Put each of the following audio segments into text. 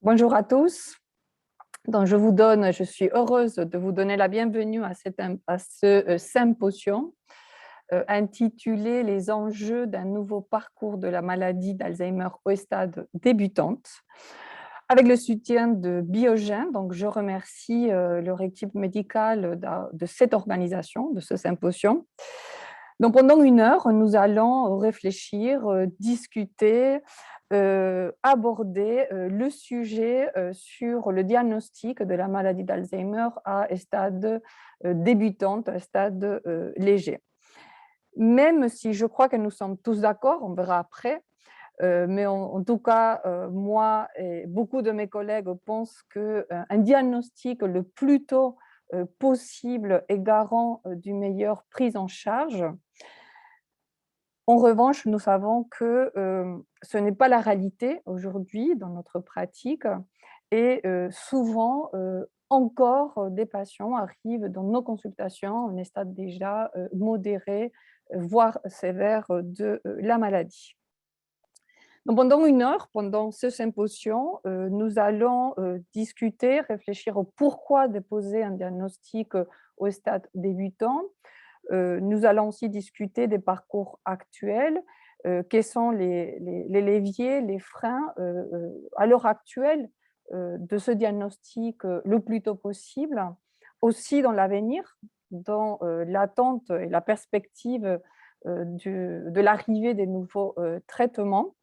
Bonjour à tous. Donc, je suis heureuse de vous donner la bienvenue à ce symposium intitulé Les enjeux d'un nouveau parcours de la maladie d'Alzheimer au stade débutante, avec le soutien de Biogen. Donc, je remercie leur équipe médicale de cette organisation, de ce symposium. Donc, pendant 1 heure, nous allons réfléchir, discuter, aborder le sujet sur le diagnostic de la maladie d'Alzheimer à stade débutante, à stade léger. Même si je crois que nous sommes tous d'accord, on verra après, mais en tout cas, moi et beaucoup de mes collègues pensent qu'un diagnostic le plus tôt possible est garant d'une meilleure prise en charge. En revanche, nous savons que ce n'est pas la réalité aujourd'hui dans notre pratique et souvent encore des patients arrivent dans nos consultations en stade déjà modéré, voire sévère de la maladie. Donc pendant 1 heure, pendant ce symposium, nous allons discuter, réfléchir au pourquoi déposer un diagnostic au stade débutant. Nous allons aussi discuter des parcours actuels, quels sont les leviers, les freins à l'heure actuelle de ce diagnostic le plus tôt possible, aussi dans l'avenir, dans l'attente et la perspective de l'arrivée des nouveaux traitements.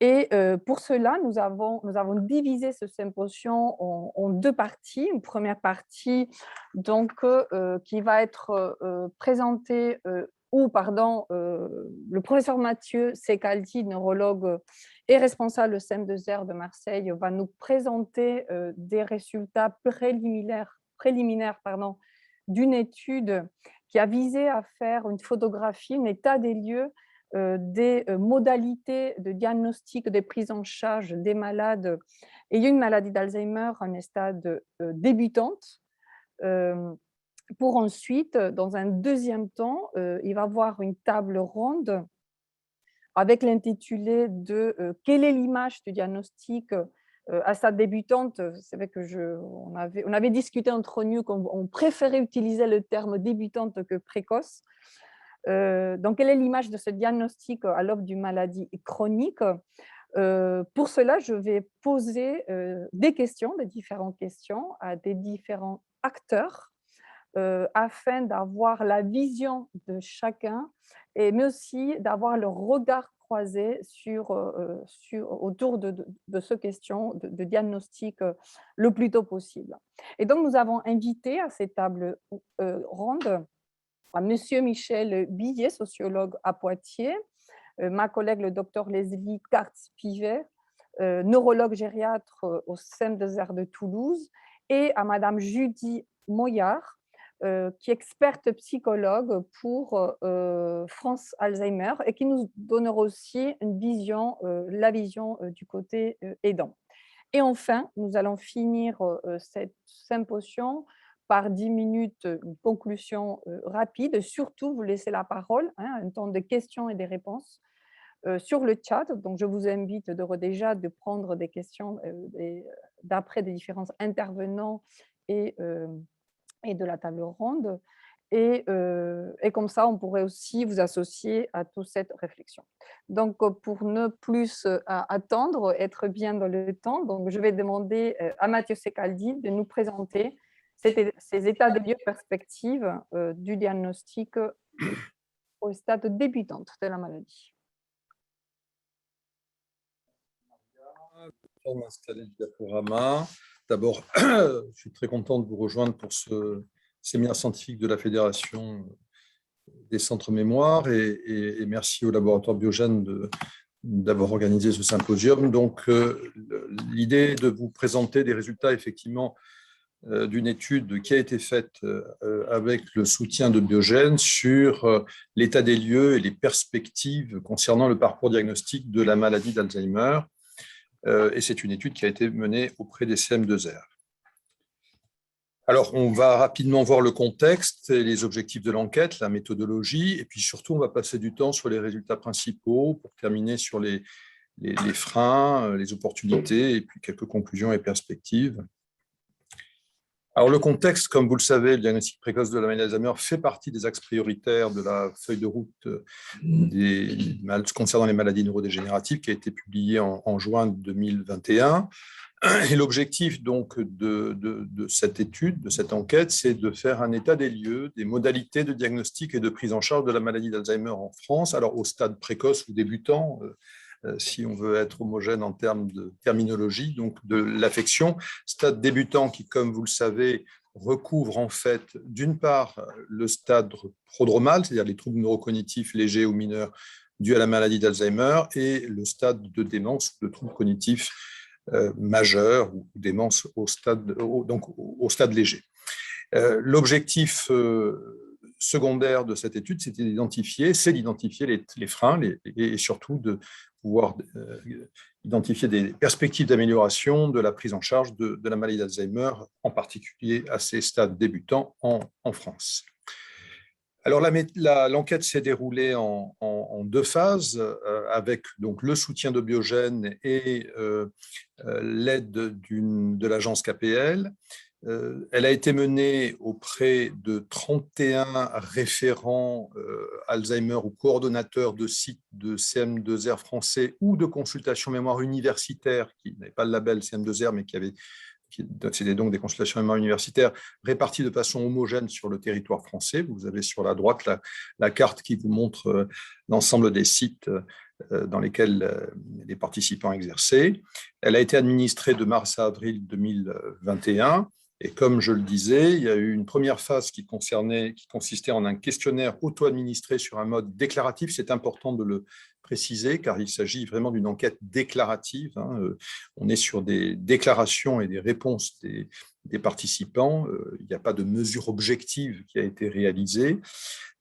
Et pour cela, nous avons divisé ce symposium en 2 parties. Une première partie donc, qui va être présentée, le professeur Mathieu Secaldi, neurologue et responsable du CEM2R de Marseille, va nous présenter des résultats préliminaires d'une étude qui a visé à faire une photographie, un état des lieux des modalités de diagnostic, de prise en charge des malades ayant une maladie d'Alzheimer en stade débutante, pour ensuite, dans un deuxième temps, il va y avoir une table ronde avec l'intitulé de quelle est l'image du diagnostic à stade débutante. C'est vrai on avait discuté entre nous qu'on préférait utiliser le terme débutante que précoce. Donc, quelle est l'image de ce diagnostic à l'aube d'une maladie chronique? Pour cela, je vais poser des différentes questions à des différents acteurs afin d'avoir la vision de chacun, mais aussi d'avoir le regard croisé autour de ce question de diagnostic le plus tôt possible. Et donc, nous avons invité à cette table ronde à Monsieur Michel Billet, sociologue à Poitiers, ma collègue le docteur Leslie Kartz-Pivet, neurologue gériatre au CEM2R de Toulouse, et à Madame Judy Moyard, qui est experte psychologue pour France Alzheimer et qui nous donnera aussi la vision du côté aidant. Et enfin, nous allons finir cette symposium par 10 minutes, une conclusion rapide. Surtout, vous laissez la parole, un temps de questions et des réponses sur le chat. Donc, je vous invite déjà de prendre des questions d'après des différents intervenants et de la table ronde. Et comme ça, on pourrait aussi vous associer à toute cette réflexion. Donc, pour ne plus attendre, être bien dans le temps, donc je vais demander à Mathieu Secaldi de nous présenter ces états de lieux perspectives du diagnostic au stade débutante de la maladie. On va installer le diaporama. D'abord, je suis très content de vous rejoindre pour ce séminaire scientifique de la Fédération des centres mémoire et merci au laboratoire Biogen d'avoir organisé ce symposium. Donc, l'idée est de vous présenter des résultats effectivement d'une étude qui a été faite avec le soutien de Biogen sur l'état des lieux et les perspectives concernant le parcours diagnostique de la maladie d'Alzheimer. Et c'est une étude qui a été menée auprès des CEM2R. Alors, on va rapidement voir le contexte et les objectifs de l'enquête, la méthodologie, et puis surtout, on va passer du temps sur les résultats principaux pour terminer sur les les freins, les opportunités, et puis quelques conclusions et perspectives. Alors, le contexte, comme vous le savez, le diagnostic précoce de la maladie d'Alzheimer fait partie des axes prioritaires de la feuille de route concernant les maladies neurodégénératives qui a été publiée en juin 2021. Et l'objectif donc de cette étude, de cette enquête, c'est de faire un état des lieux, des modalités de diagnostic et de prise en charge de la maladie d'Alzheimer en France, alors au stade précoce ou débutant, si on veut être homogène en termes de terminologie, donc de l'affection. Stade débutant qui, comme vous le savez, recouvre en fait d'une part le stade prodromal, c'est-à-dire les troubles neurocognitifs légers ou mineurs dus à la maladie d'Alzheimer, et le stade de démence, de troubles cognitifs majeurs ou démence au stade léger. L'objectif secondaire de cette étude, c'est d'identifier les freins et surtout de pouvoir identifier des perspectives d'amélioration de la prise en charge de la maladie d'Alzheimer, en particulier à ces stades débutants en France. Alors, l'enquête s'est déroulée en 2 phases, avec donc le soutien de Biogen et l'aide de l'agence KPL. Elle a été menée auprès de 31 référents Alzheimer ou coordonnateurs de sites de CM2R français ou de consultations mémoire universitaire qui n'avaient pas le label CM2R, mais c'était donc des consultations mémoire universitaires réparties de façon homogène sur le territoire français. Vous avez sur la droite la carte qui vous montre l'ensemble des sites dans lesquels les participants exerçaient. Elle a été administrée de mars à avril 2021. Et comme je le disais, il y a eu une première phase qui consistait en un questionnaire auto-administré sur un mode déclaratif. C'est important de le préciser, car il s'agit vraiment d'une enquête déclarative. On est sur des déclarations et des réponses des participants. Il n'y a pas de mesure objective qui a été réalisée.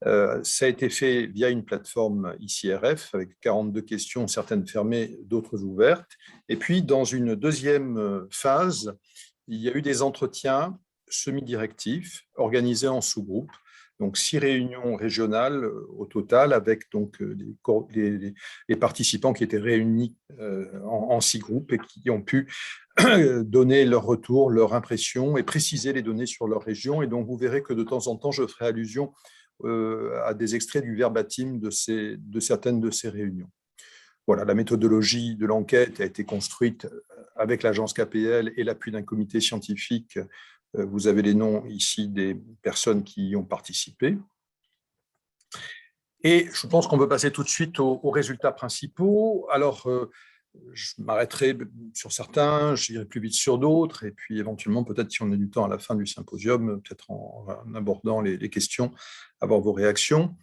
Ça a été fait via une plateforme ICRF avec 42 questions, certaines fermées, d'autres ouvertes. Et puis, dans une deuxième phase, il y a eu des entretiens semi-directifs organisés en sous-groupes, donc 6 réunions régionales au total, avec donc les participants qui étaient réunis en 6 groupes et qui ont pu donner leur retour, leur impression et préciser les données sur leur région. Et donc, vous verrez que de temps en temps, je ferai allusion à des extraits du verbatim de certaines de ces réunions. Voilà, la méthodologie de l'enquête a été construite avec l'agence KPL et l'appui d'un comité scientifique. Vous avez les noms ici des personnes qui y ont participé. Et je pense qu'on peut passer tout de suite aux résultats principaux. Alors, je m'arrêterai sur certains, j'irai plus vite sur d'autres, et puis éventuellement, peut-être si on a du temps à la fin du symposium, peut-être en abordant les questions, avoir vos réactions.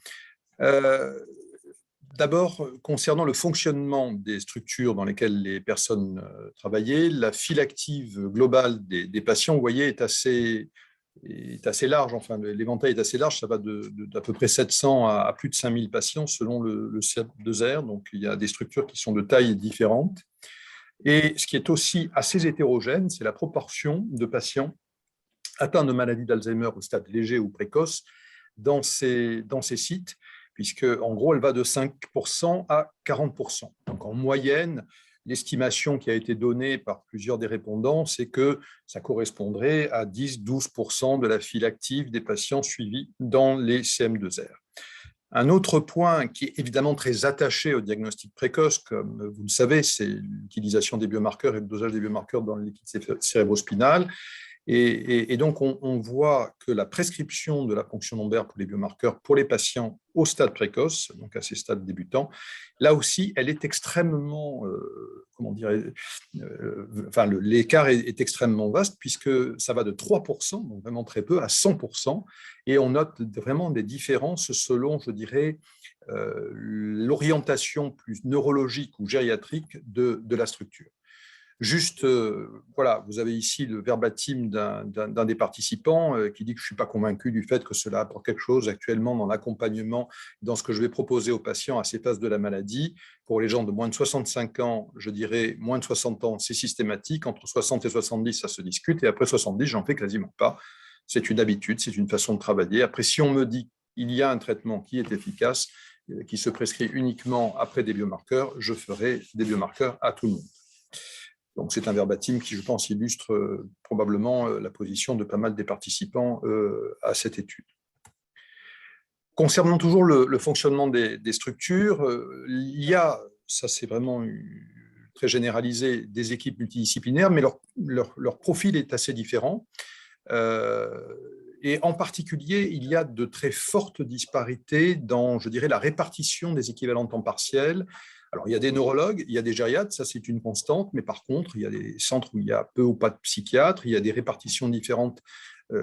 D'abord, concernant le fonctionnement des structures dans lesquelles les personnes travaillaient, la file active globale des patients, vous voyez, est assez large. Enfin, l'éventail est assez large. Ça va d'à peu près 700 à plus de 5000 patients selon le CM2R. Donc, il y a des structures qui sont de tailles différentes. Et ce qui est aussi assez hétérogène, c'est la proportion de patients atteints de maladie d'Alzheimer au stade léger ou précoce dans ces sites, puisque en gros, elle va de 5% à 40%. Donc en moyenne, l'estimation qui a été donnée par plusieurs des répondants, c'est que ça correspondrait à 10-12% de la file active des patients suivis dans les CM2R. Un autre point qui est évidemment très attaché au diagnostic précoce, comme vous le savez, c'est l'utilisation des biomarqueurs et le dosage des biomarqueurs dans le liquide cérébrospinal. Et donc, on voit que la prescription de la ponction lombaire pour les biomarqueurs pour les patients au stade précoce, donc à ces stades débutants, là aussi, elle est extrêmement, l'écart est extrêmement vaste puisque ça va de 3%, donc vraiment très peu, à 100%, et on note vraiment des différences selon, je dirais, l'orientation plus neurologique ou gériatrique de la structure. Juste, voilà, vous avez ici le verbatim d'un des participants qui dit que je ne suis pas convaincu du fait que cela apporte quelque chose actuellement dans l'accompagnement, dans ce que je vais proposer aux patients à ces phases de la maladie. Pour les gens de moins de 65 ans, je dirais moins de 60 ans, c'est systématique. Entre 60 et 70, ça se discute. Et après 70, j'en fais quasiment pas. C'est une habitude, c'est une façon de travailler. Après, si on me dit qu'il y a un traitement qui est efficace, qui se prescrit uniquement après des biomarqueurs, je ferai des biomarqueurs à tout le monde. Donc, c'est un verbatim qui, je pense, illustre probablement la position de pas mal des participants à cette étude. Concernant toujours le fonctionnement des structures, il y a, ça c'est vraiment très généralisé, des équipes multidisciplinaires, mais leur profil est assez différent. Et en particulier, il y a de très fortes disparités dans, je dirais, la répartition des équivalents temps partiel. Alors, il y a des neurologues, il y a des gériatres, ça c'est une constante, mais par contre, il y a des centres où il y a peu ou pas de psychiatres, il y a des répartitions différentes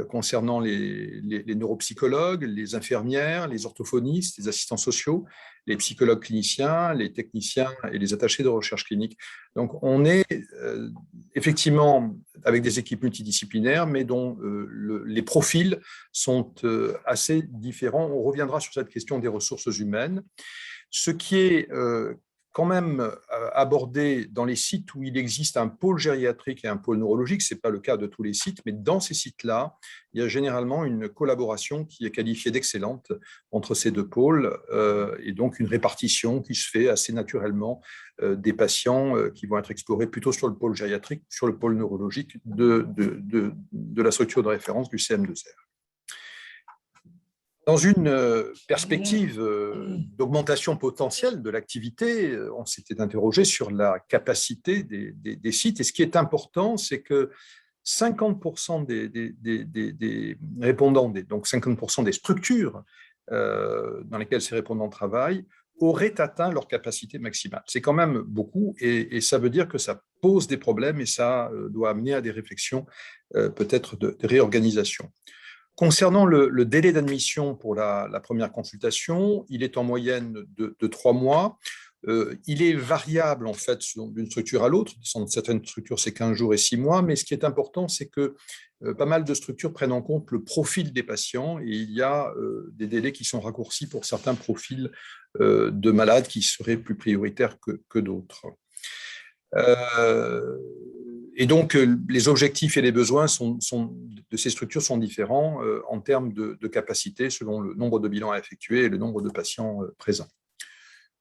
concernant les neuropsychologues, les infirmières, les orthophonistes, les assistants sociaux, les psychologues cliniciens, les techniciens et les attachés de recherche clinique. Donc, on est effectivement avec des équipes multidisciplinaires, mais dont les profils sont assez différents. On reviendra sur cette question des ressources humaines. Ce qui est quand même abordé dans les sites où il existe un pôle gériatrique et un pôle neurologique, ce n'est pas le cas de tous les sites, mais dans ces sites-là, il y a généralement une collaboration qui est qualifiée d'excellente entre ces deux pôles, et donc une répartition qui se fait assez naturellement des patients qui vont être explorés plutôt sur le pôle gériatrique, sur le pôle neurologique de la structure de référence du CM2R. Dans une perspective d'augmentation potentielle de l'activité, on s'était interrogé sur la capacité des sites. Et ce qui est important, c'est que 50% des répondants, donc 50% des structures dans lesquelles ces répondants travaillent, auraient atteint leur capacité maximale. C'est quand même beaucoup et ça veut dire que ça pose des problèmes et ça doit amener à des réflexions peut-être de réorganisation. Concernant le délai d'admission pour la première consultation, il est en moyenne de 3 mois. Il est variable en fait d'une structure à l'autre. Dans certaines structures, c'est 15 jours et 6 mois. Mais ce qui est important, c'est que pas mal de structures prennent en compte le profil des patients et il y a des délais qui sont raccourcis pour certains profils de malades qui seraient plus prioritaires que d'autres. Et donc, les objectifs et les besoins de ces structures sont différents en termes de capacité selon le nombre de bilans à effectuer et le nombre de patients présents.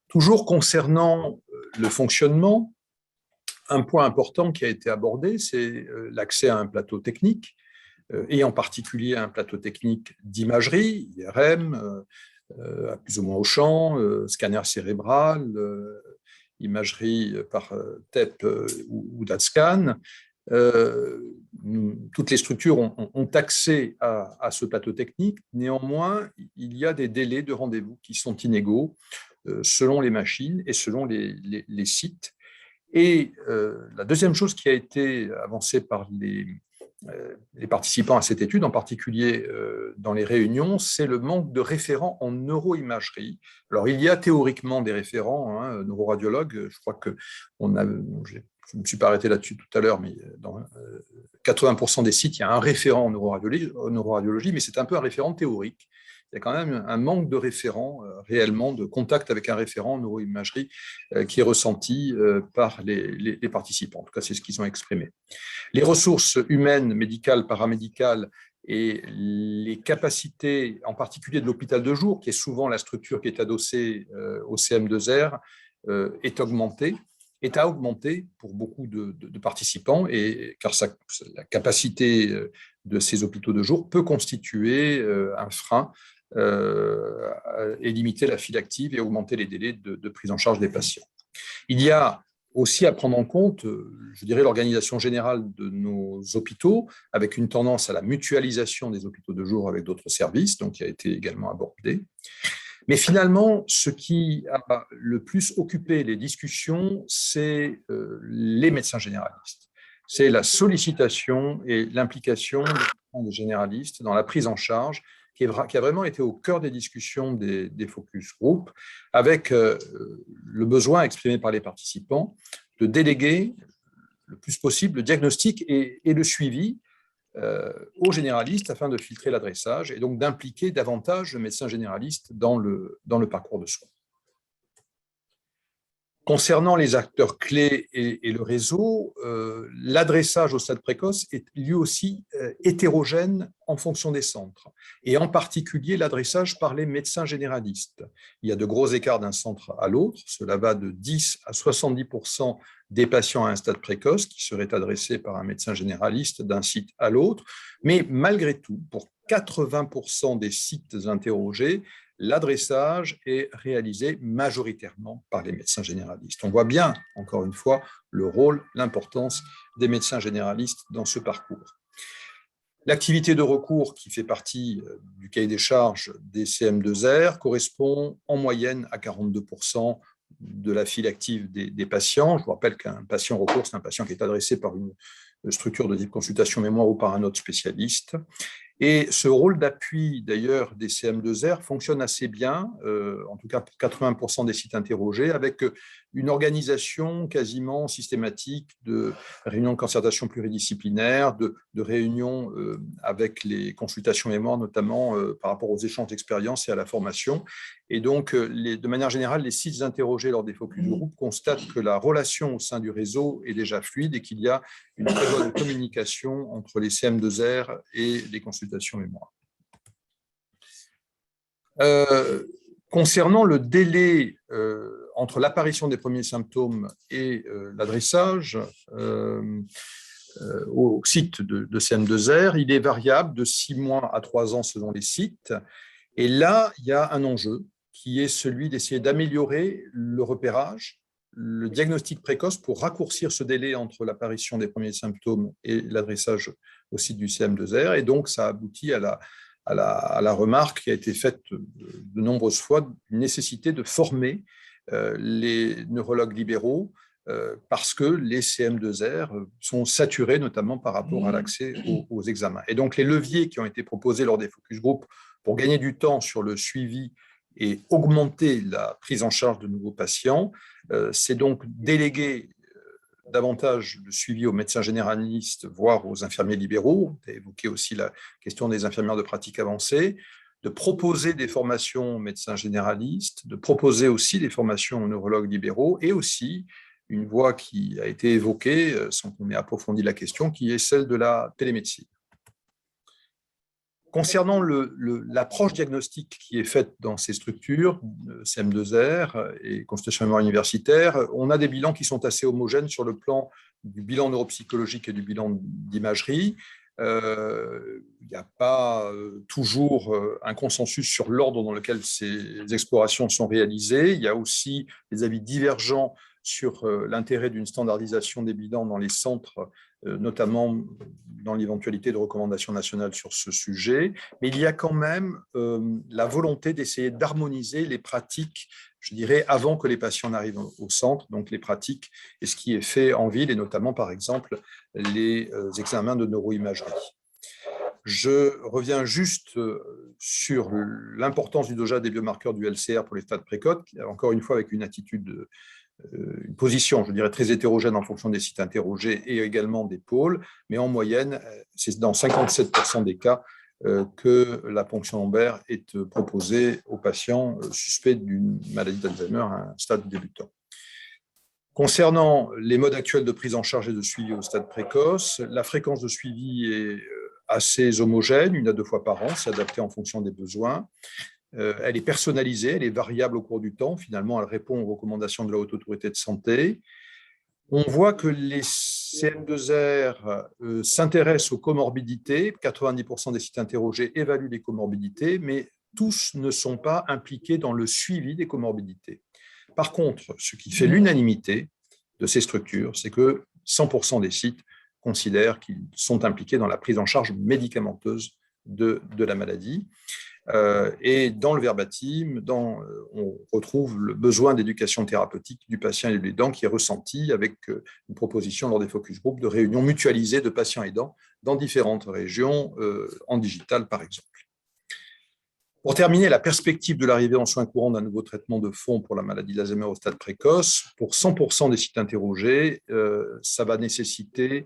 Toujours concernant le fonctionnement, un point important qui a été abordé, c'est l'accès à un plateau technique, et en particulier à un plateau technique d'imagerie, IRM, à plus ou moins au champ, scanner cérébral, imagerie par TEP ou DATSCAN. Toutes les structures ont accès à ce plateau technique. Néanmoins, il y a des délais de rendez-vous qui sont inégaux selon les machines et selon les sites. Et la deuxième chose qui a été avancée par les participants à cette étude, en particulier dans les réunions, c'est le manque de référents en neuroimagerie. Alors, il y a théoriquement des référents, neuroradiologues. Je crois que je ne me suis pas arrêté là-dessus tout à l'heure, mais dans 80% des sites, il y a un référent en neuroradiologie, mais c'est un peu un référent théorique. Il y a quand même un manque de référents, réellement, de contact avec un référent en neuroimagerie qui est ressenti par les participants. En tout cas, c'est ce qu'ils ont exprimé. Les ressources humaines, médicales, paramédicales et les capacités, en particulier de l'hôpital de jour, qui est souvent la structure qui est adossée au CM2R, est à augmenter pour beaucoup de participants, car la capacité de ces hôpitaux de jour peut constituer un frein et limiter la file active et augmenter les délais de prise en charge des patients. Il y a aussi à prendre en compte, je dirais, l'organisation générale de nos hôpitaux, avec une tendance à la mutualisation des hôpitaux de jour avec d'autres services, donc qui a été également abordé. Mais finalement, ce qui a le plus occupé les discussions, c'est les médecins généralistes. C'est la sollicitation et l'implication des généralistes dans la prise en charge qui a vraiment été au cœur des discussions des focus group, avec le besoin exprimé par les participants de déléguer le plus possible le diagnostic et le suivi aux généralistes afin de filtrer l'adressage et donc d'impliquer davantage le médecin généraliste dans le parcours de soins. Concernant les acteurs clés et le réseau, l'adressage au stade précoce est lui aussi hétérogène en fonction des centres, et en particulier l'adressage par les médecins généralistes. Il y a de gros écarts d'un centre à l'autre, cela va de 10 à 70% des patients à un stade précoce qui seraient adressés par un médecin généraliste d'un site à l'autre, mais malgré tout, pour 80% des sites interrogés, l'adressage est réalisé majoritairement par les médecins généralistes. On voit bien, encore une fois, le rôle, l'importance des médecins généralistes dans ce parcours. L'activité de recours qui fait partie du cahier des charges des CM2R correspond en moyenne à 42% de la file active des patients. Je vous rappelle qu'un patient recours, c'est un patient qui est adressé par une structure de type consultation mémoire ou par un autre spécialiste. Et ce rôle d'appui, d'ailleurs, des CM2R fonctionne assez bien, en tout cas pour 80% des sites interrogés, avec une organisation quasiment systématique de réunions de concertation pluridisciplinaire, de réunions avec les consultations mémoire, notamment par rapport aux échanges d'expériences et à la formation. Et donc, de manière générale, les sites interrogés lors des focus group constatent que la relation au sein du réseau est déjà fluide et qu'il y a une très bonne communication entre les CM2R et les consultations mémoire. Concernant le délai entre l'apparition des premiers symptômes et l'adressage au site de CM2R, il est variable de 6 mois à 3 ans selon les sites. Et là, il y a un enjeu qui est celui d'essayer d'améliorer le repérage, le diagnostic précoce pour raccourcir ce délai entre l'apparition des premiers symptômes et l'adressage au site du CM2R. Et donc, ça aboutit à la remarque qui a été faite de nombreuses fois, d'une nécessité de former les neurologues libéraux parce que les CM2R sont saturés, notamment par rapport à l'accès aux examens. Et donc, les leviers qui ont été proposés lors des focus group pour gagner du temps sur le suivi et augmenter la prise en charge de nouveaux patients, c'est donc déléguer davantage le suivi aux médecins généralistes, voire aux infirmiers libéraux. Vous avez évoqué aussi la question des infirmières de pratique avancée, de proposer des formations aux médecins généralistes, de proposer aussi des formations aux neurologues libéraux, et aussi une voie qui a été évoquée, sans qu'on ait approfondi la question, qui est celle de la télémédecine. Concernant l'approche diagnostique qui est faite dans ces structures, CM2R et consultation mémoire universitaire, on a des bilans qui sont assez homogènes sur le plan du bilan neuropsychologique et du bilan d'imagerie. Il n'y a pas toujours un consensus sur l'ordre dans lequel ces explorations sont réalisées. Il y a aussi des avis divergents sur l'intérêt d'une standardisation des bilans dans les centres, notamment dans l'éventualité de recommandations nationales sur ce sujet. Mais il y a quand même la volonté d'essayer d'harmoniser les pratiques, je dirais, avant que les patients n'arrivent au centre, donc les pratiques et ce qui est fait en ville, et notamment, par exemple, les examens de neuroimagerie. Je reviens juste sur l'importance du DOJA des biomarqueurs du LCR pour les stades précoces, encore une fois avec une attitude une position, je dirais, très hétérogène en fonction des sites interrogés et également des pôles, mais en moyenne, c'est dans 57% des cas que la ponction lombaire est proposée aux patients suspects d'une maladie d'Alzheimer à un stade débutant. Concernant les modes actuels de prise en charge et de suivi au stade précoce, la fréquence de suivi est assez homogène, 1 à 2 fois par an, c'est adapté en fonction des besoins. Elle est personnalisée, elle est variable au cours du temps. Finalement, elle répond aux recommandations de la Haute Autorité de Santé. On voit que les CM2R s'intéressent aux comorbidités. 90% des sites interrogés évaluent les comorbidités, mais tous ne sont pas impliqués dans le suivi des comorbidités. Par contre, ce qui fait l'unanimité de ces structures, c'est que 100% des sites considèrent qu'ils sont impliqués dans la prise en charge médicamenteuse de la maladie. Et dans le verbatim, on retrouve le besoin d'éducation thérapeutique du patient et de l'aidant qui est ressenti avec une proposition lors des focus group de réunions mutualisées de patients aidants dans différentes régions, en digital par exemple. Pour terminer, la perspective de l'arrivée en soins courants d'un nouveau traitement de fond pour la maladie d'Alzheimer au stade précoce, pour 100% des sites interrogés, ça va nécessiter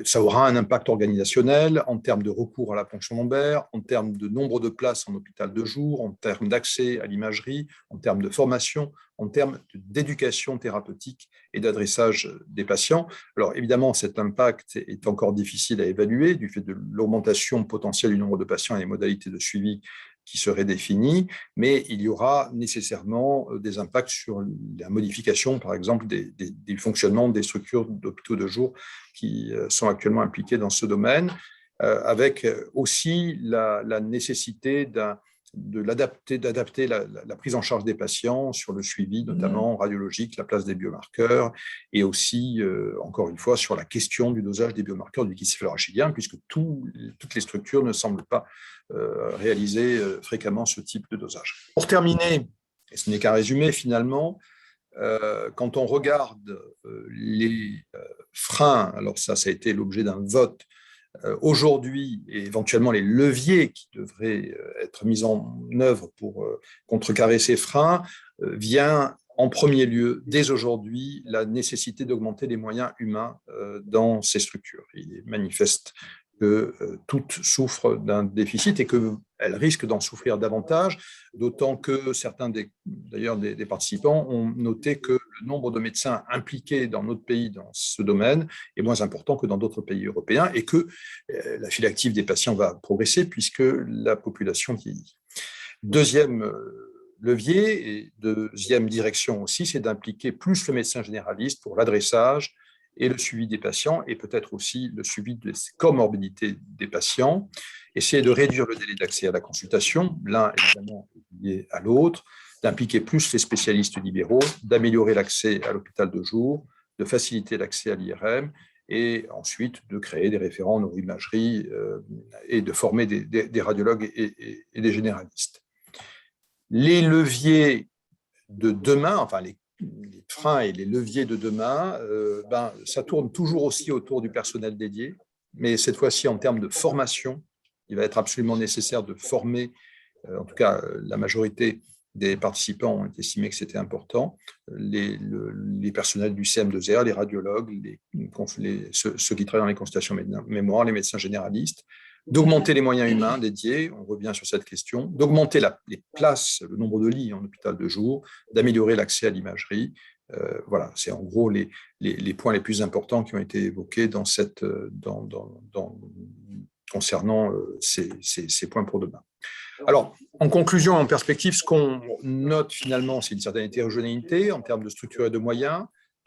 ça aura un impact organisationnel en termes de recours à la ponction lombaire, en termes de nombre de places en hôpital de jour, en termes d'accès à l'imagerie, en termes de formation, en termes d'éducation thérapeutique et d'adressage des patients. Alors évidemment, cet impact est encore difficile à évaluer du fait de l'augmentation potentielle du nombre de patients et les modalités de suivi qui seraient définies, mais il y aura nécessairement des impacts sur la modification, par exemple, du fonctionnement des structures d'hôpitaux de jour qui sont actuellement impliquées dans ce domaine, avec aussi la nécessité d'adapter la prise en charge des patients sur le suivi, notamment radiologique, la place des biomarqueurs, et aussi, encore une fois, sur la question du dosage des biomarqueurs du liquide céphalorachidien, puisque toutes les structures ne semblent pas réaliser fréquemment ce type de dosage. Pour terminer, et ce n'est qu'un résumé finalement, quand on regarde les freins, alors ça a été l'objet d'un vote aujourd'hui, et éventuellement les leviers qui devraient être mis en œuvre pour contrecarrer ces freins, vient en premier lieu, dès aujourd'hui, la nécessité d'augmenter les moyens humains dans ces structures. Il est manifeste que toutes souffrent d'un déficit et qu'elles risquent d'en souffrir davantage, d'autant que certains des participants ont noté que le nombre de médecins impliqués dans notre pays dans ce domaine est moins important que dans d'autres pays européens et que la file active des patients va progresser puisque la population vieillit. Deuxième levier et deuxième direction aussi, c'est d'impliquer plus le médecin généraliste pour l'adressage et le suivi des patients, et peut-être aussi le suivi des comorbidités des patients, essayer de réduire le délai d'accès à la consultation, l'un évidemment lié à l'autre, d'impliquer plus les spécialistes libéraux, d'améliorer l'accès à l'hôpital de jour, de faciliter l'accès à l'IRM, et ensuite de créer des référents en neuroimagerie et de former des radiologues et des généralistes. Les leviers de demain, enfin les freins et les leviers de demain, ça tourne toujours aussi autour du personnel dédié, mais cette fois-ci en termes de formation, il va être absolument nécessaire de former, en tout cas la majorité des participants ont estimé que c'était important, les personnels du CM2R, les radiologues, ceux qui travaillent dans les consultations mémoire, les médecins généralistes, d'augmenter les moyens humains dédiés, on revient sur cette question, d'augmenter les places, le nombre de lits en hôpital de jour, d'améliorer l'accès à l'imagerie. Voilà, c'est en gros les points les plus importants qui ont été évoqués concernant ces points pour demain. Alors, en conclusion, en perspective, ce qu'on note finalement, c'est une certaine hétérogénéité en termes de structure et de moyens,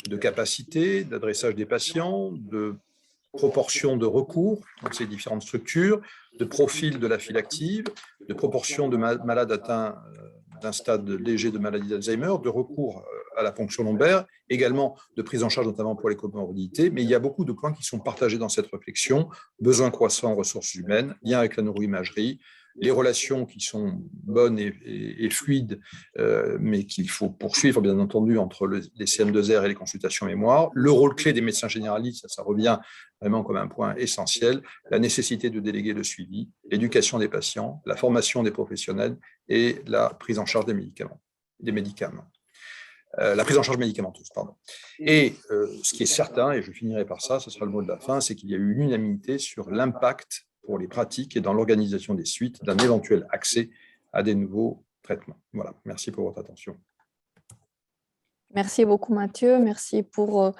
de capacité, d'adressage des patients, de proportion de recours dans ces différentes structures, de profil de la file active, de proportion de malades atteints d'un stade léger de maladie d'Alzheimer, de recours à la ponction lombaire, également de prise en charge notamment pour les comorbidités, mais il y a beaucoup de points qui sont partagés dans cette réflexion, besoins croissants en ressources humaines, lien avec la neuroimagerie, les relations qui sont bonnes et fluides, mais qu'il faut poursuivre, bien entendu, entre les CM2R et les consultations mémoire, le rôle clé des médecins généralistes, ça revient vraiment comme un point essentiel, la nécessité de déléguer le suivi, l'éducation des patients, la formation des professionnels et la prise en charge des médicaments. La prise en charge médicamenteuse, pardon. Et ce qui est certain, et je finirai par ça, ce sera le mot de la fin, c'est qu'il y a eu l'unanimité sur l'impact pour les pratiques et dans l'organisation des suites d'un éventuel accès à des nouveaux traitements. Voilà, merci pour votre attention. Merci beaucoup Mathieu, merci pour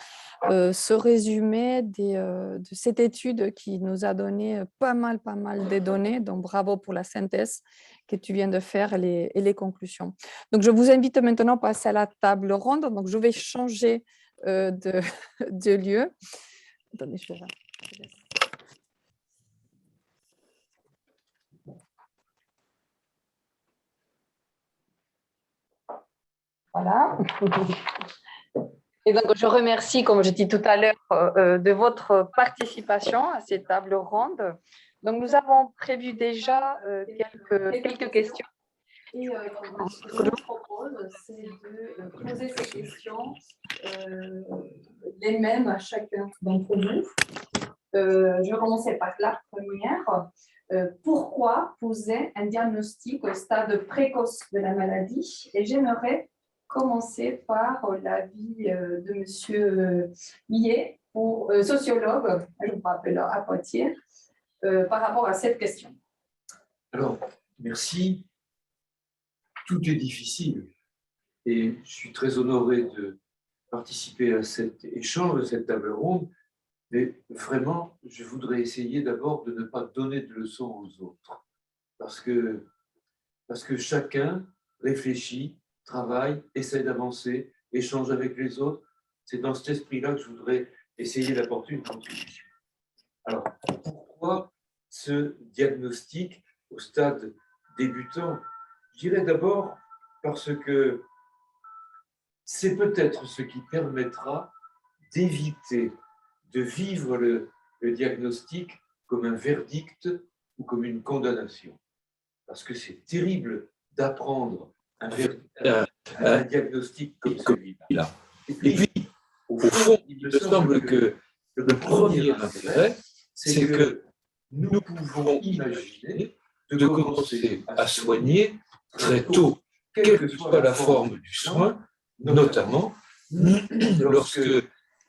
ce résumé de cette étude qui nous a donné pas mal de données, donc bravo pour la synthèse que tu viens de faire et les conclusions. Donc je vous invite maintenant à passer à la table ronde, donc je vais changer de lieu. Attendez, je vais... Voilà. Et donc, je remercie, comme je dis tout à l'heure, de votre participation à cette table ronde. Donc, nous avons prévu déjà quelques questions. Et ce que je vous propose, c'est de poser ces questions les mêmes à chacun d'entre vous. Je vais commencer par la première. Pourquoi poser un diagnostic au stade précoce de la maladie? Et j'aimerais commencer par l'avis de M. Millet. ou sociologue, je me rappelle à Poitiers, par rapport à cette question. Alors, merci. Tout est difficile et je suis très honoré de participer à cet échange, à cette table ronde, mais vraiment, je voudrais essayer d'abord de ne pas donner de leçons aux autres, parce que chacun réfléchit, travaille, essaie d'avancer, échange avec les autres. C'est dans cet esprit-là que je voudrais essayer d'apporter une contribution. Alors, pourquoi ce diagnostic au stade débutant? Je dirais d'abord parce que c'est peut-être ce qui permettra d'éviter de vivre le diagnostic comme un verdict ou comme une condamnation. Parce que c'est terrible d'apprendre un diagnostic comme celui-là. Et puis, au fond, il me semble que le premier intérêt, c'est que nous pouvons imaginer de commencer à soigner très tôt, quelle que soit la forme du soin, notamment lorsque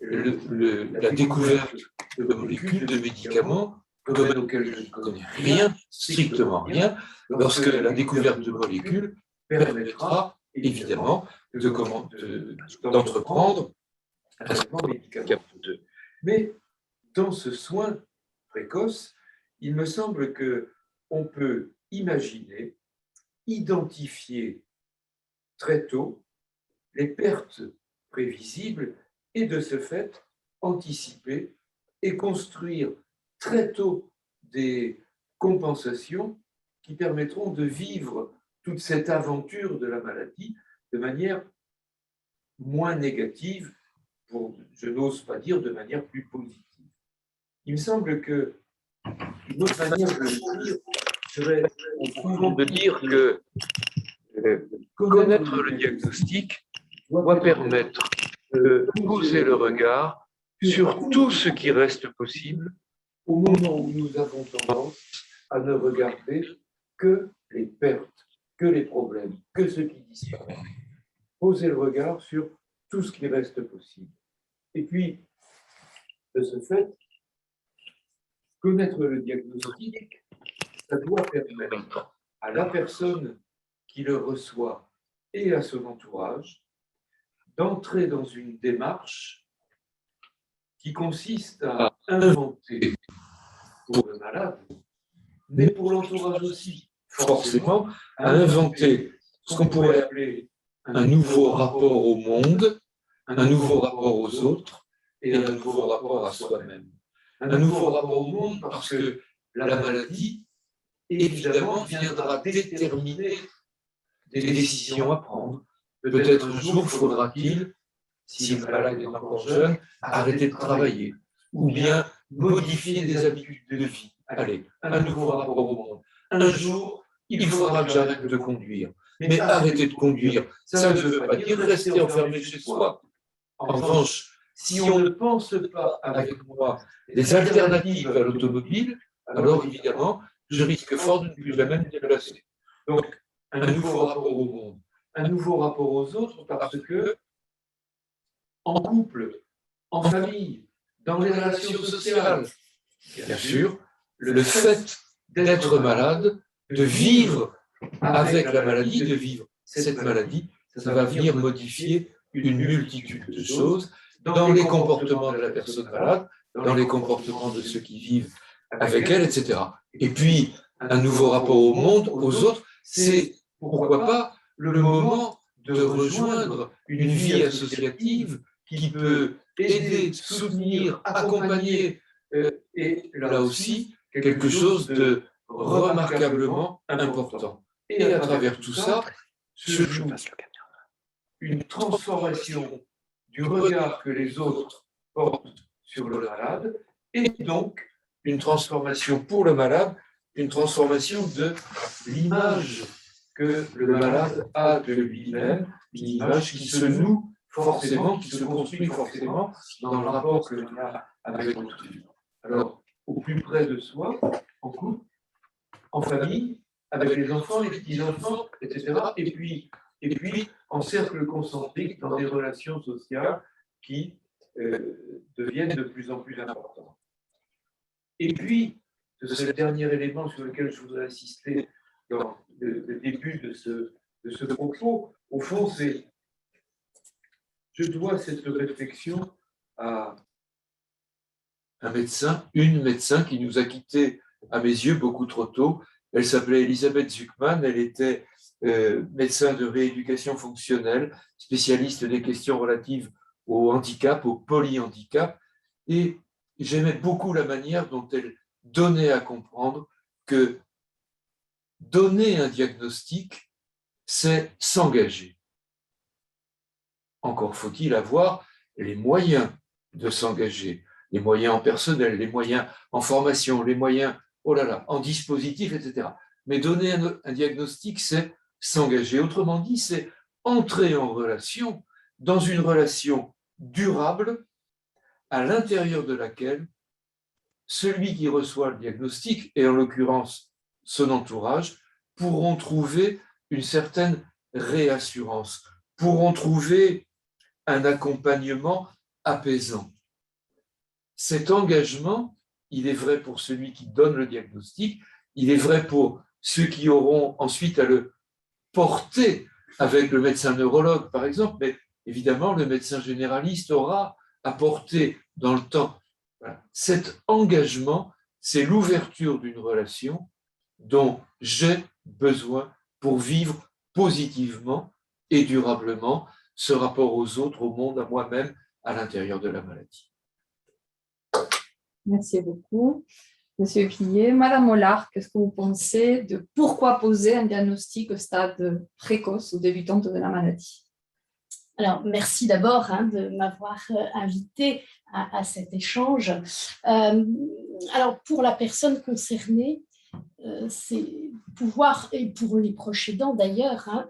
la découverte de molécules, de médicaments, domaine auquel je ne connais rien, strictement rien, lorsque la découverte de molécules permettra évidemment d'entreprendre un traitement médicamenteux. Mais dans ce soin précoce, il me semble qu'on peut imaginer, identifier très tôt les pertes prévisibles et de ce fait anticiper et construire très tôt des compensations qui permettront de vivre toute cette aventure de la maladie de manière moins négative, je n'ose pas dire de manière plus positive. Il me semble que une autre manière de le dire serait au de dire que connaître le diagnostic doit permettre de poser le regard sur tout ce qui reste possible au moment où nous avons tendance à ne regarder que les pertes, que les problèmes, que ce qui disparaît. Poser le regard sur tout ce qui reste possible. Et puis, de ce fait, connaître le diagnostic, ça doit permettre à la personne qui le reçoit et à son entourage d'entrer dans une démarche qui consiste à inventer pour le malade, mais pour l'entourage aussi, forcément, à inventer ce qu'on pourrait appeler un nouveau rapport au monde, un nouveau rapport aux autres et un nouveau rapport à soi-même. Un nouveau rapport au monde parce que la maladie, évidemment, viendra déterminer des décisions à prendre. Peut-être un jour faudra-t-il, si le malade est encore jeune, arrêter de travailler ou bien modifier des habitudes de vie. Allez, un nouveau rapport au monde. Un jour, il faudra que j'arrête de conduire. Mais arrêter de conduire, ça ne veut pas dire rester enfermé chez soi. En revanche, si on ne pense pas avec moi des alternatives à l'automobile, alors évidemment, je risque fort de ne plus jamais me déplacer. Donc, un nouveau rapport au monde, un nouveau rapport aux autres, parce que en couple, en famille, dans les relations sociales, bien sûr, le fait d'être malade, de vivre avec la maladie, de vivre cette maladie, ça va venir modifier une multitude de choses dans les comportements de la personne malade, dans les comportements de ceux qui vivent avec elle, etc. Et puis, un nouveau rapport au monde, aux autres, c'est, pourquoi pas, le moment de rejoindre une vie associative qui peut aider, soutenir, accompagner, et là aussi, quelque chose de remarquablement important. Et à travers tout ça, se joue une transformation du regard que les autres portent sur le malade, et donc une transformation pour le malade, une transformation de l'image que le malade a de lui-même, une image qui se noue forcément, qui se construit forcément dans le rapport que l'on a avec autrui. Alors, au plus près de soi, en couple, en famille, avec les enfants, les petits-enfants, etc. Et puis, en cercle concentrique, dans des relations sociales qui deviennent de plus en plus importantes. Et puis, c'est le dernier élément sur lequel je voudrais insister dans le début de ce propos. Au fond, c'est je dois cette réflexion à un médecin, une médecin qui nous a quittés, à mes yeux, beaucoup trop tôt. Elle s'appelait Elisabeth Zuckman, elle était médecin de rééducation fonctionnelle, spécialiste des questions relatives au handicap, au polyhandicap, et j'aimais beaucoup la manière dont elle donnait à comprendre que donner un diagnostic, c'est s'engager. Encore faut-il avoir les moyens de s'engager, les moyens en personnel, les moyens en formation, les moyens, oh là là, en dispositif, etc. Mais donner un diagnostic, c'est s'engager. Autrement dit, c'est entrer en relation, dans une relation durable, à l'intérieur de laquelle celui qui reçoit le diagnostic, et en l'occurrence son entourage, pourront trouver une certaine réassurance, pourront trouver un accompagnement apaisant. Cet engagement, il est vrai pour celui qui donne le diagnostic, il est vrai pour ceux qui auront ensuite à le porter avec le médecin neurologue, par exemple, mais évidemment, le médecin généraliste aura à porter dans le temps. Voilà. Cet engagement, c'est l'ouverture d'une relation dont j'ai besoin pour vivre positivement et durablement ce rapport aux autres, au monde, à moi-même, à l'intérieur de la maladie. Merci beaucoup. Monsieur Quillet, Madame Mollard, qu'est-ce que vous pensez de pourquoi poser un diagnostic au stade précoce ou débutante de la maladie? Alors, merci d'abord de m'avoir invité à cet échange. Alors, pour la personne concernée, c'est pouvoir, et pour les proches aidants d'ailleurs,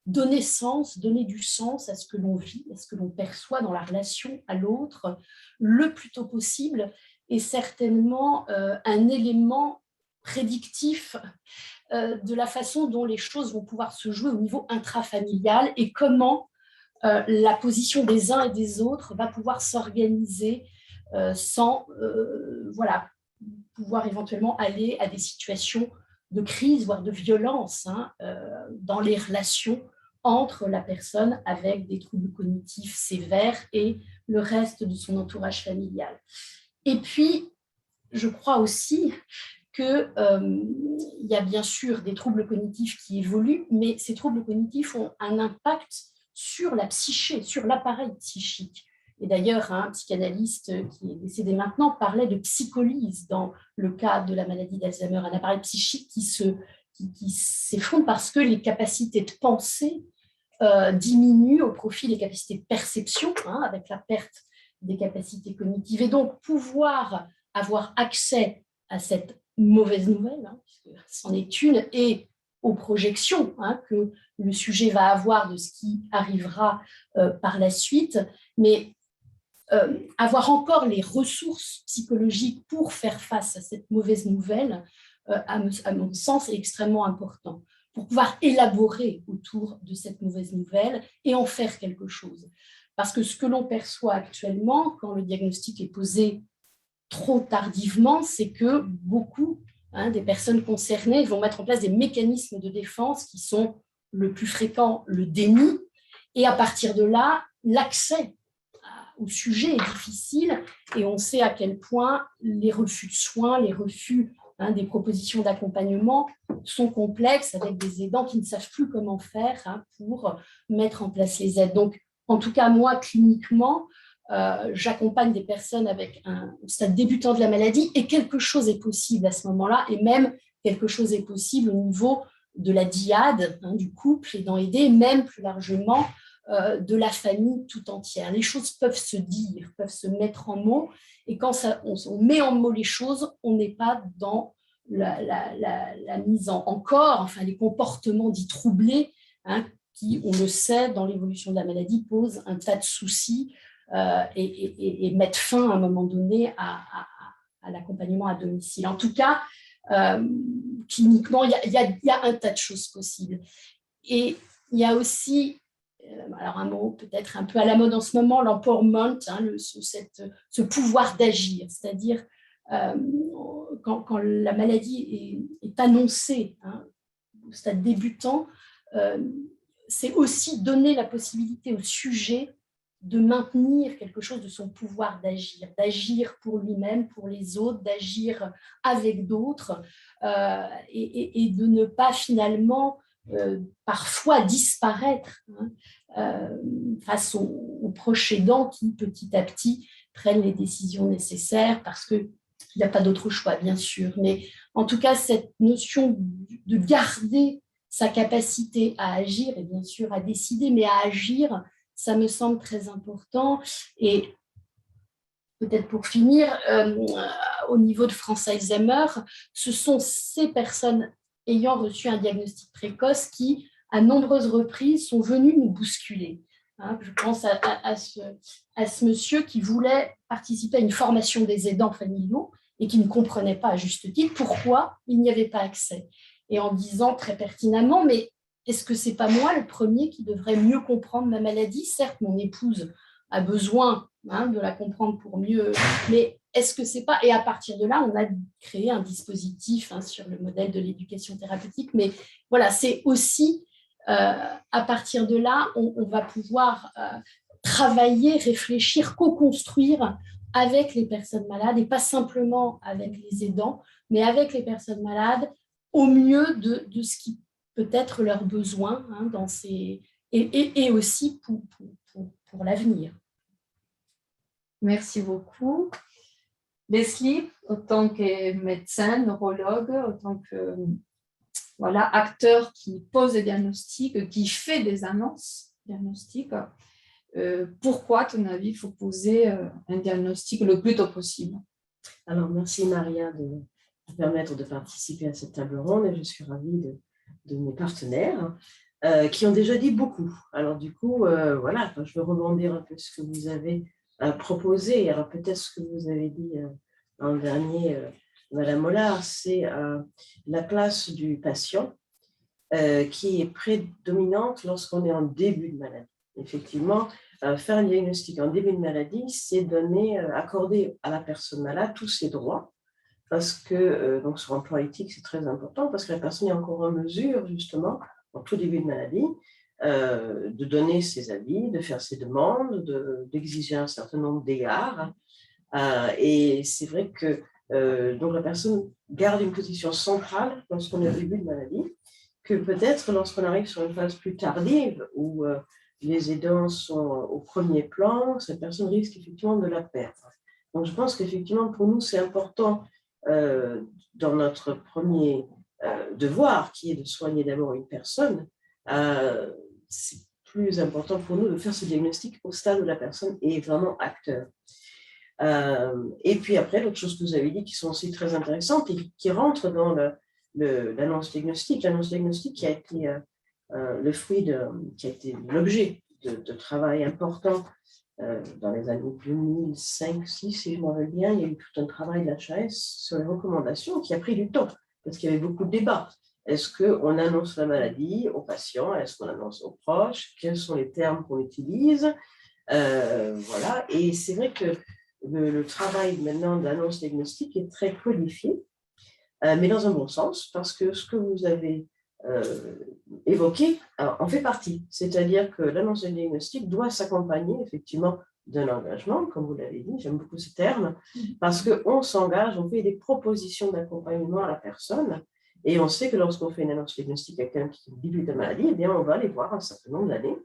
donner sens, donner du sens à ce que l'on vit, à ce que l'on perçoit dans la relation à l'autre, le plus tôt possible, est certainement un élément prédictif de la façon dont les choses vont pouvoir se jouer au niveau intrafamilial et comment la position des uns et des autres va pouvoir s'organiser sans pouvoir éventuellement aller à des situations de crise, voire de violence dans les relations entre la personne avec des troubles cognitifs sévères et le reste de son entourage familial. Et puis, je crois aussi qu'il y a bien sûr des troubles cognitifs qui évoluent, mais ces troubles cognitifs ont un impact sur la psyché, sur l'appareil psychique. Et d'ailleurs, un psychanalyste qui est décédé maintenant parlait de psycholyse dans le cas de la maladie d'Alzheimer, un appareil psychique qui s'effondre parce que les capacités de pensée diminuent au profit des capacités de perception, avec la perte des capacités cognitives. Et donc, pouvoir avoir accès à cette mauvaise nouvelle, puisque c'en est une, et aux projections que le sujet va avoir de ce qui arrivera par la suite, mais avoir encore les ressources psychologiques pour faire face à cette mauvaise nouvelle, à mon sens, est extrêmement important, pour pouvoir élaborer autour de cette mauvaise nouvelle et en faire quelque chose. Parce que ce que l'on perçoit actuellement, quand le diagnostic est posé trop tardivement, c'est que beaucoup des personnes concernées vont mettre en place des mécanismes de défense qui sont le plus fréquent, le déni, et à partir de là, l'accès au sujet est difficile, et on sait à quel point les refus de soins, les refus des propositions d'accompagnement sont complexes, avec des aidants qui ne savent plus comment faire pour mettre en place les aides. Donc, en tout cas, moi, cliniquement, j'accompagne des personnes avec un stade débutant de la maladie, et quelque chose est possible à ce moment-là, et même quelque chose est possible au niveau de la dyade, du couple aidant aidé, même plus largement de la famille tout entière. Les choses peuvent se dire, peuvent se mettre en mots, et quand on met en mots les choses, on n'est pas dans la mise en corps, enfin les comportements dits troublés, qui, on le sait, dans l'évolution de la maladie, posent un tas de soucis et mettre fin à un moment donné à l'accompagnement à domicile. En tout cas, cliniquement, il y a un tas de choses possibles. Et il y a aussi alors un mot peut-être un peu à la mode en ce moment, l'empowerment, hein, ce pouvoir d'agir, c'est-à-dire quand la maladie est annoncée, hein, au stade débutant, c'est aussi donner la possibilité au sujet de maintenir quelque chose de son pouvoir d'agir pour lui-même, pour les autres, d'agir avec d'autres, et de ne pas finalement parfois disparaître, hein, face aux proches aidants qui petit à petit prennent les décisions nécessaires parce qu'il n'y a pas d'autre choix, bien sûr. Mais en tout cas, cette notion de garder sa capacité à agir et bien sûr à décider, mais à agir, ça me semble très important. Et peut-être pour finir, au niveau de France Alzheimer, ce sont ces personnes ayant reçu un diagnostic précoce qui, à nombreuses reprises, sont venues nous bousculer. Hein, je pense à ce monsieur qui voulait participer à une formation des aidants familiaux et qui ne comprenait pas à juste titre pourquoi il n'y avait pas accès. Et en disant très pertinemment, mais est-ce que ce n'est pas moi le premier qui devrait mieux comprendre ma maladie? Certes, mon épouse a besoin, hein, de la comprendre pour mieux, mais est-ce que c'est pas... Et à partir de là, on a créé un dispositif, hein, sur le modèle de l'éducation thérapeutique, mais voilà, c'est aussi, à partir de là, on va pouvoir travailler, réfléchir, co-construire avec les personnes malades, et pas simplement avec les aidants, mais avec les personnes malades, au mieux de ce qui peut être leurs besoins, hein, dans ces... et aussi pour l'avenir. Merci beaucoup. Leslie, en tant que médecin, neurologue, en tant que acteur qui pose des diagnostics, qui fait des annonces diagnostiques, pourquoi, à ton avis, il faut poser un diagnostic le plus tôt possible? Alors, merci Maria de me permettre de participer à cette table ronde, et je suis ravie de mes partenaires qui ont déjà dit beaucoup. Alors du coup, voilà, je veux rebondir un peu ce que vous avez proposé. Alors peut-être ce que vous avez dit en dernier, Madame Mollard, c'est la place du patient qui est prédominante lorsqu'on est en début de maladie. Effectivement, faire un diagnostic en début de maladie, c'est accorder à la personne malade tous ses droits, parce que, donc sur un plan éthique, c'est très important, parce que la personne est encore en mesure, justement, en tout début de maladie, de donner ses avis, de faire ses demandes, d'exiger un certain nombre d'égards. Et c'est vrai que donc la personne garde une position centrale lorsqu'on est au début de maladie, que peut-être lorsqu'on arrive sur une phase plus tardive, où les aidants sont au premier plan, cette personne risque effectivement de la perdre. Donc je pense qu'effectivement, pour nous, c'est important, dans notre premier devoir, qui est de soigner d'abord une personne, c'est plus important pour nous de faire ce diagnostic au stade où la personne est vraiment acteur. Et puis après, l'autre chose que vous avez dit qui sont aussi très intéressantes et qui rentrent dans l'annonce diagnostique. L'annonce diagnostique qui a été le fruit qui a été l'objet de travail important dans les années 2005-2006, si je m'en rappelle bien. Il y a eu tout un travail de l'HAS sur les recommandations qui a pris du temps, parce qu'il y avait beaucoup de débats. Est-ce qu'on annonce la maladie aux patients? Est-ce qu'on annonce aux proches? Quels sont les termes qu'on utilise? Voilà. Et c'est vrai que le travail maintenant d'annonce diagnostique est très codifié, mais dans un bon sens, parce que ce que vous avez évoqué en fait partie. C'est-à-dire que l'annonce diagnostique doit s'accompagner effectivement d'un engagement, comme vous l'avez dit, j'aime beaucoup ce terme, parce qu'on s'engage, on fait des propositions d'accompagnement à la personne, et on sait que lorsqu'on fait une annonce diagnostique à quelqu'un qui débute de maladie, eh bien on va aller voir un certain nombre d'années,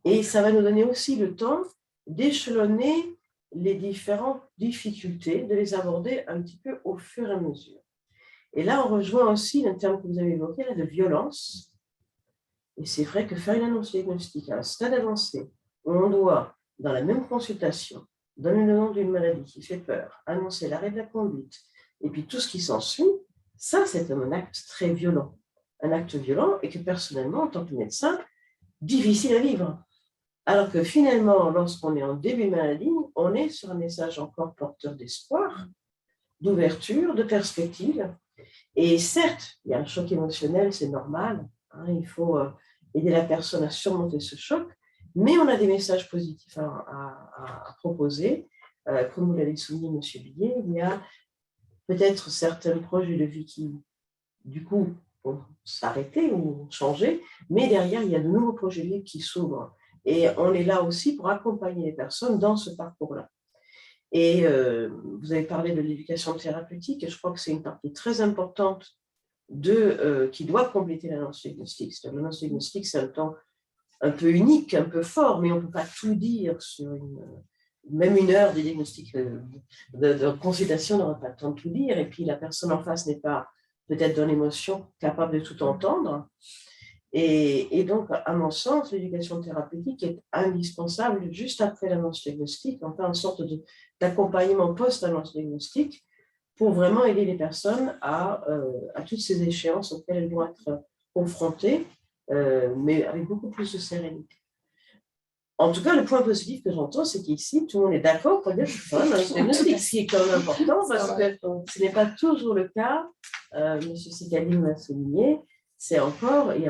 et ça va nous donner aussi le temps d'échelonner les différentes difficultés, de les aborder un petit peu au fur et à mesure. Et là, on rejoint aussi le terme que vous avez évoqué, là, de violence. Et c'est vrai que faire une annonce diagnostique à un stade avancé, où on doit, dans la même consultation, donner le nom d'une maladie qui fait peur, annoncer l'arrêt de la conduite, et puis tout ce qui s'ensuit, ça, c'est un acte très violent. Un acte violent et que personnellement, en tant que médecin, difficile à vivre. Alors que finalement, lorsqu'on est en début de maladie, on est sur un message encore porteur d'espoir, d'ouverture, de perspective. Et certes, il y a un choc émotionnel, c'est normal, hein, il faut aider la personne à surmonter ce choc, mais on a des messages positifs à proposer. Comme vous l'avez souligné, M. Billet, il y a peut-être certains projets de vie qui, du coup, vont s'arrêter ou changer, mais derrière, il y a de nouveaux projets de vie qui s'ouvrent. Et on est là aussi pour accompagner les personnes dans ce parcours-là. Et vous avez parlé de l'éducation thérapeutique, et je crois que c'est une partie très importante qui doit compléter l'annonce diagnostique. L'annonce diagnostique, c'est un temps un peu unique, un peu fort, mais on ne peut pas tout dire sur même une heure de diagnostic, de consultation n'aura pas le temps de tout dire, et puis la personne en face n'est pas peut-être dans l'émotion capable de tout entendre. Et donc, à mon sens, l'éducation thérapeutique est indispensable juste après l'annonce diagnostique, enfin, une sorte d'accompagnement post-annonce diagnostique pour vraiment aider les personnes à toutes ces échéances auxquelles elles vont être confrontées, mais avec beaucoup plus de sérénité. En tout cas, le point positif que j'entends, c'est qu'ici, tout le monde est d'accord pour dire que c'est quand même un diagnostic, ce qui est quand même important, parce que ce n'est pas toujours le cas. M. Sikalim l'a souligné, il y a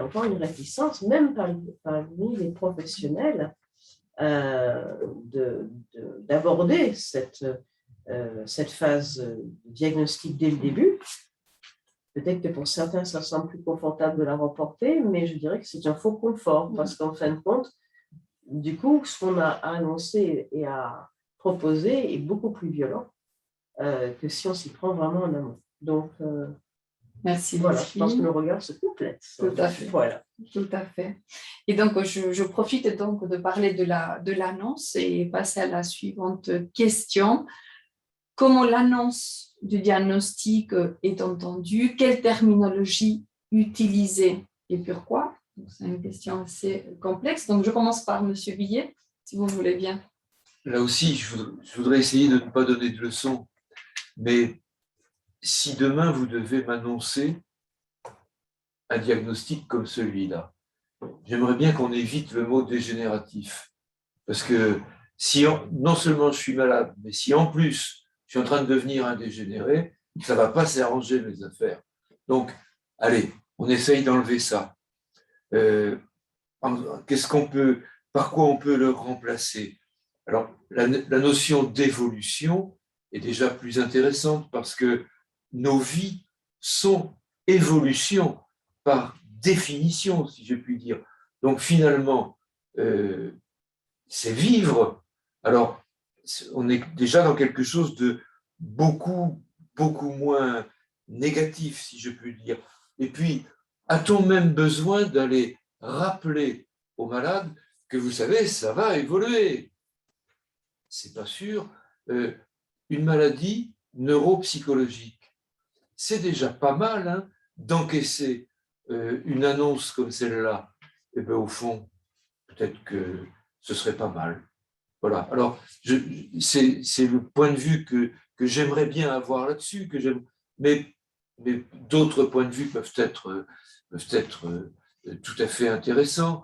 encore une réticence, même parmi les professionnels, d'aborder cette phase de diagnostic dès le début. Peut-être que pour certains, ça semble plus confortable de la reporter, mais je dirais que c'est un faux confort, parce qu'en fin de compte, du coup, ce qu'on a annoncé et à proposer est beaucoup plus violent que si on s'y prend vraiment en amont. Donc, merci. Voilà, je pense que le regard se complète. Tout à fait. Voilà. Tout à fait. Et donc, je profite donc de parler de l'annonce et passer à la suivante question. Comment l'annonce du diagnostic est entendue? Quelle terminologie utiliser et pourquoi? C'est une question assez complexe. Donc, je commence par M. Billet, si vous voulez bien. Là aussi, je voudrais essayer de ne pas donner de leçons, mais si demain vous devez m'annoncer un diagnostic comme celui-là, j'aimerais bien qu'on évite le mot dégénératif. Parce que non seulement je suis malade, mais si en plus je suis en train de devenir un dégénéré, ça ne va pas s'arranger mes affaires. Donc, allez, on essaye d'enlever ça. Par quoi on peut le remplacer? Alors, la notion d'évolution est déjà plus intéressante parce que nos vies sont évolution par définition, si je puis dire. Donc, finalement, c'est vivre. Alors, on est déjà dans quelque chose de beaucoup, beaucoup moins négatif, si je puis dire. Et puis, a-t-on même besoin d'aller rappeler aux malades que, vous savez, ça va évoluer? C'est pas sûr. Une maladie neuropsychologique, c'est déjà pas mal hein, d'encaisser une annonce comme celle-là. Et bien, au fond, peut-être que ce serait pas mal. Voilà. Alors, c'est le point de vue que j'aimerais bien avoir là-dessus, mais d'autres points de vue peuvent être tout à fait intéressants.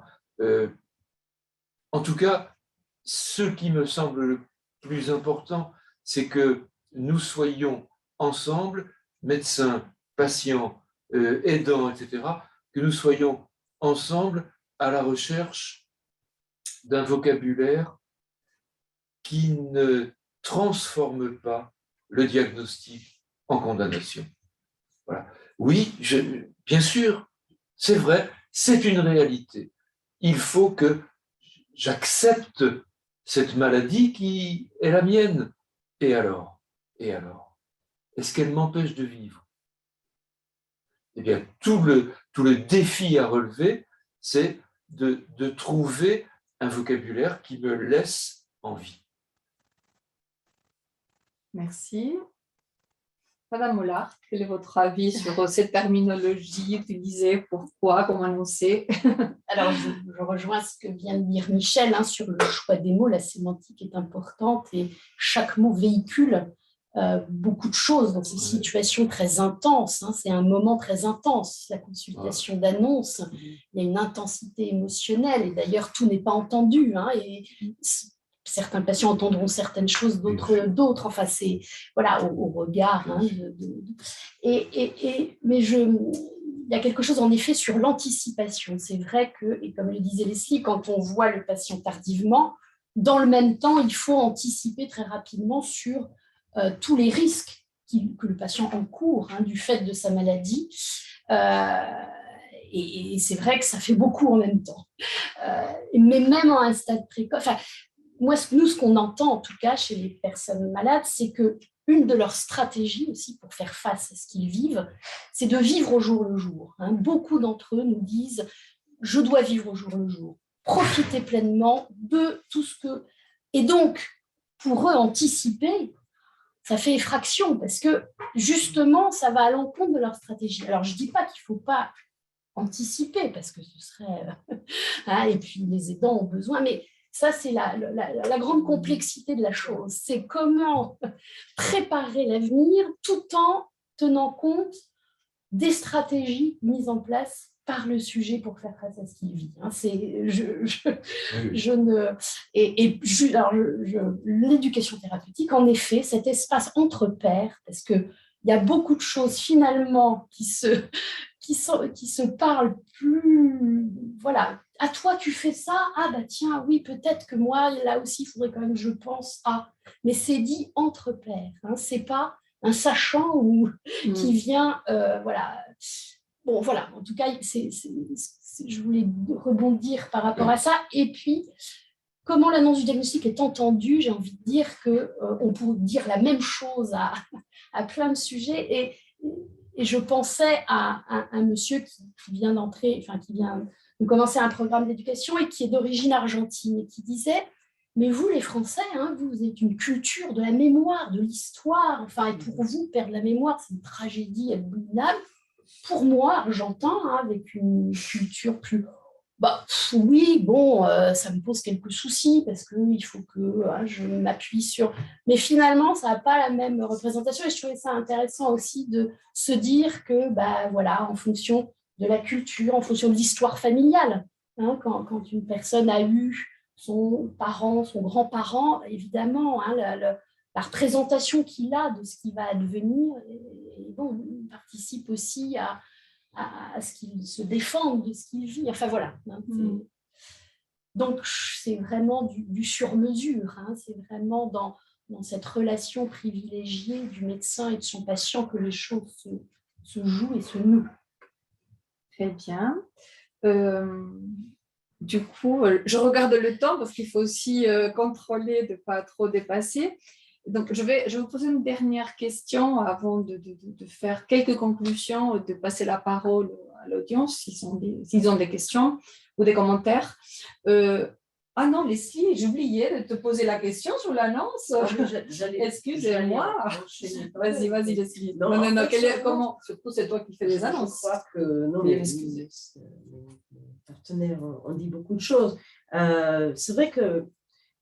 En tout cas, ce qui me semble le plus important, c'est que nous soyons ensemble, médecins, patients, aidants, etc., que nous soyons ensemble à la recherche d'un vocabulaire qui ne transforme pas le diagnostic en condamnation. Voilà. Oui, bien sûr, c'est vrai, c'est une réalité. Il faut que j'accepte cette maladie qui est la mienne. Et alors? Est-ce qu'elle m'empêche de vivre? Eh bien, tout le défi à relever, c'est de trouver un vocabulaire qui me laisse en vie. Merci. Madame Mollart, quel est votre avis sur cette terminologie utilisée? Pourquoi? Comment annoncer? Alors, je rejoins ce que vient de dire Michel hein, sur le choix des mots. La sémantique est importante et chaque mot véhicule beaucoup de choses dans ces situations très intenses. Hein. C'est un moment très intense, la consultation d'annonce. Il y a une intensité émotionnelle et d'ailleurs, tout n'est pas entendu. Hein, et certains patients entendront certaines choses, d'autres. Enfin, c'est voilà, au regard. Hein, mais y a quelque chose en effet sur l'anticipation. C'est vrai que, et comme le disait Leslie, quand on voit le patient tardivement, dans le même temps, il faut anticiper très rapidement sur tous les risques que le patient encourt du fait de sa maladie. Et c'est vrai que ça fait beaucoup en même temps. Mais même à un stade précoce, nous, ce qu'on entend en tout cas chez les personnes malades, c'est que une de leurs stratégies aussi pour faire face à ce qu'ils vivent, c'est de vivre au jour le jour. Beaucoup d'entre eux nous disent « je dois vivre au jour le jour », profiter pleinement de tout ce que… Et donc, pour eux, anticiper, ça fait effraction parce que justement, ça va à l'encontre de leur stratégie. Alors, je ne dis pas qu'il ne faut pas anticiper parce que ce serait… et puis, les aidants ont besoin, mais… Ça, c'est la grande complexité de la chose. C'est comment préparer l'avenir tout en tenant compte des stratégies mises en place par le sujet pour faire face à ce qu'il vit. L'éducation thérapeutique, en effet, cet espace entre pairs, parce qu'il y a beaucoup de choses finalement qui se parlent plus… Voilà. À toi, tu fais ça, ah bah tiens, oui, peut-être que moi, là aussi, il faudrait quand même que je pense à… Mais c'est dit entre pairs, c'est pas un sachant qui vient… voilà. Bon, voilà, en tout cas, je voulais rebondir par rapport à ça. Et puis, comment l'annonce du diagnostic est entendue, j'ai envie de dire qu'on peut dire la même chose à plein de sujets. Et je pensais à un monsieur qui vient d'entrer, enfin, qui vient de commencer un programme d'éducation et qui est d'origine argentine et qui disait « Mais vous, les Français, vous êtes une culture de la mémoire, de l'histoire. Enfin, et pour vous, perdre la mémoire, c'est une tragédie abominable. Pour moi, argentin, avec une culture plus… oui, bon, ça me pose quelques soucis parce qu'il faut que je m'appuie sur… Mais finalement, ça n'a pas la même représentation et je trouvais ça intéressant aussi de se dire que, voilà, en fonction de la culture, en fonction de l'histoire familiale, quand une personne a eu son parent, son grand-parent, évidemment, la représentation qu'il a de ce qui va advenir participe aussi à ce qu'il se défende de ce qu'il vit. Enfin, voilà. Donc, c'est vraiment du sur-mesure. C'est vraiment dans cette relation privilégiée du médecin et de son patient que les choses se jouent et se nouent. Très bien. Du coup, je regarde le temps parce qu'il faut aussi contrôler de ne pas trop dépasser. Donc, je vais vous poser une dernière question avant de faire quelques conclusions, de passer la parole à l'audience s'ils ont des questions ou des commentaires. Ah non, Leslie, j'ai oublié de te poser la question sur l'annonce. Excusez-moi. Vas-y, Leslie. Non, comment? Surtout, c'est toi qui fais les annonces. Je crois que non, mes partenaires ont dit beaucoup de choses. C'est vrai que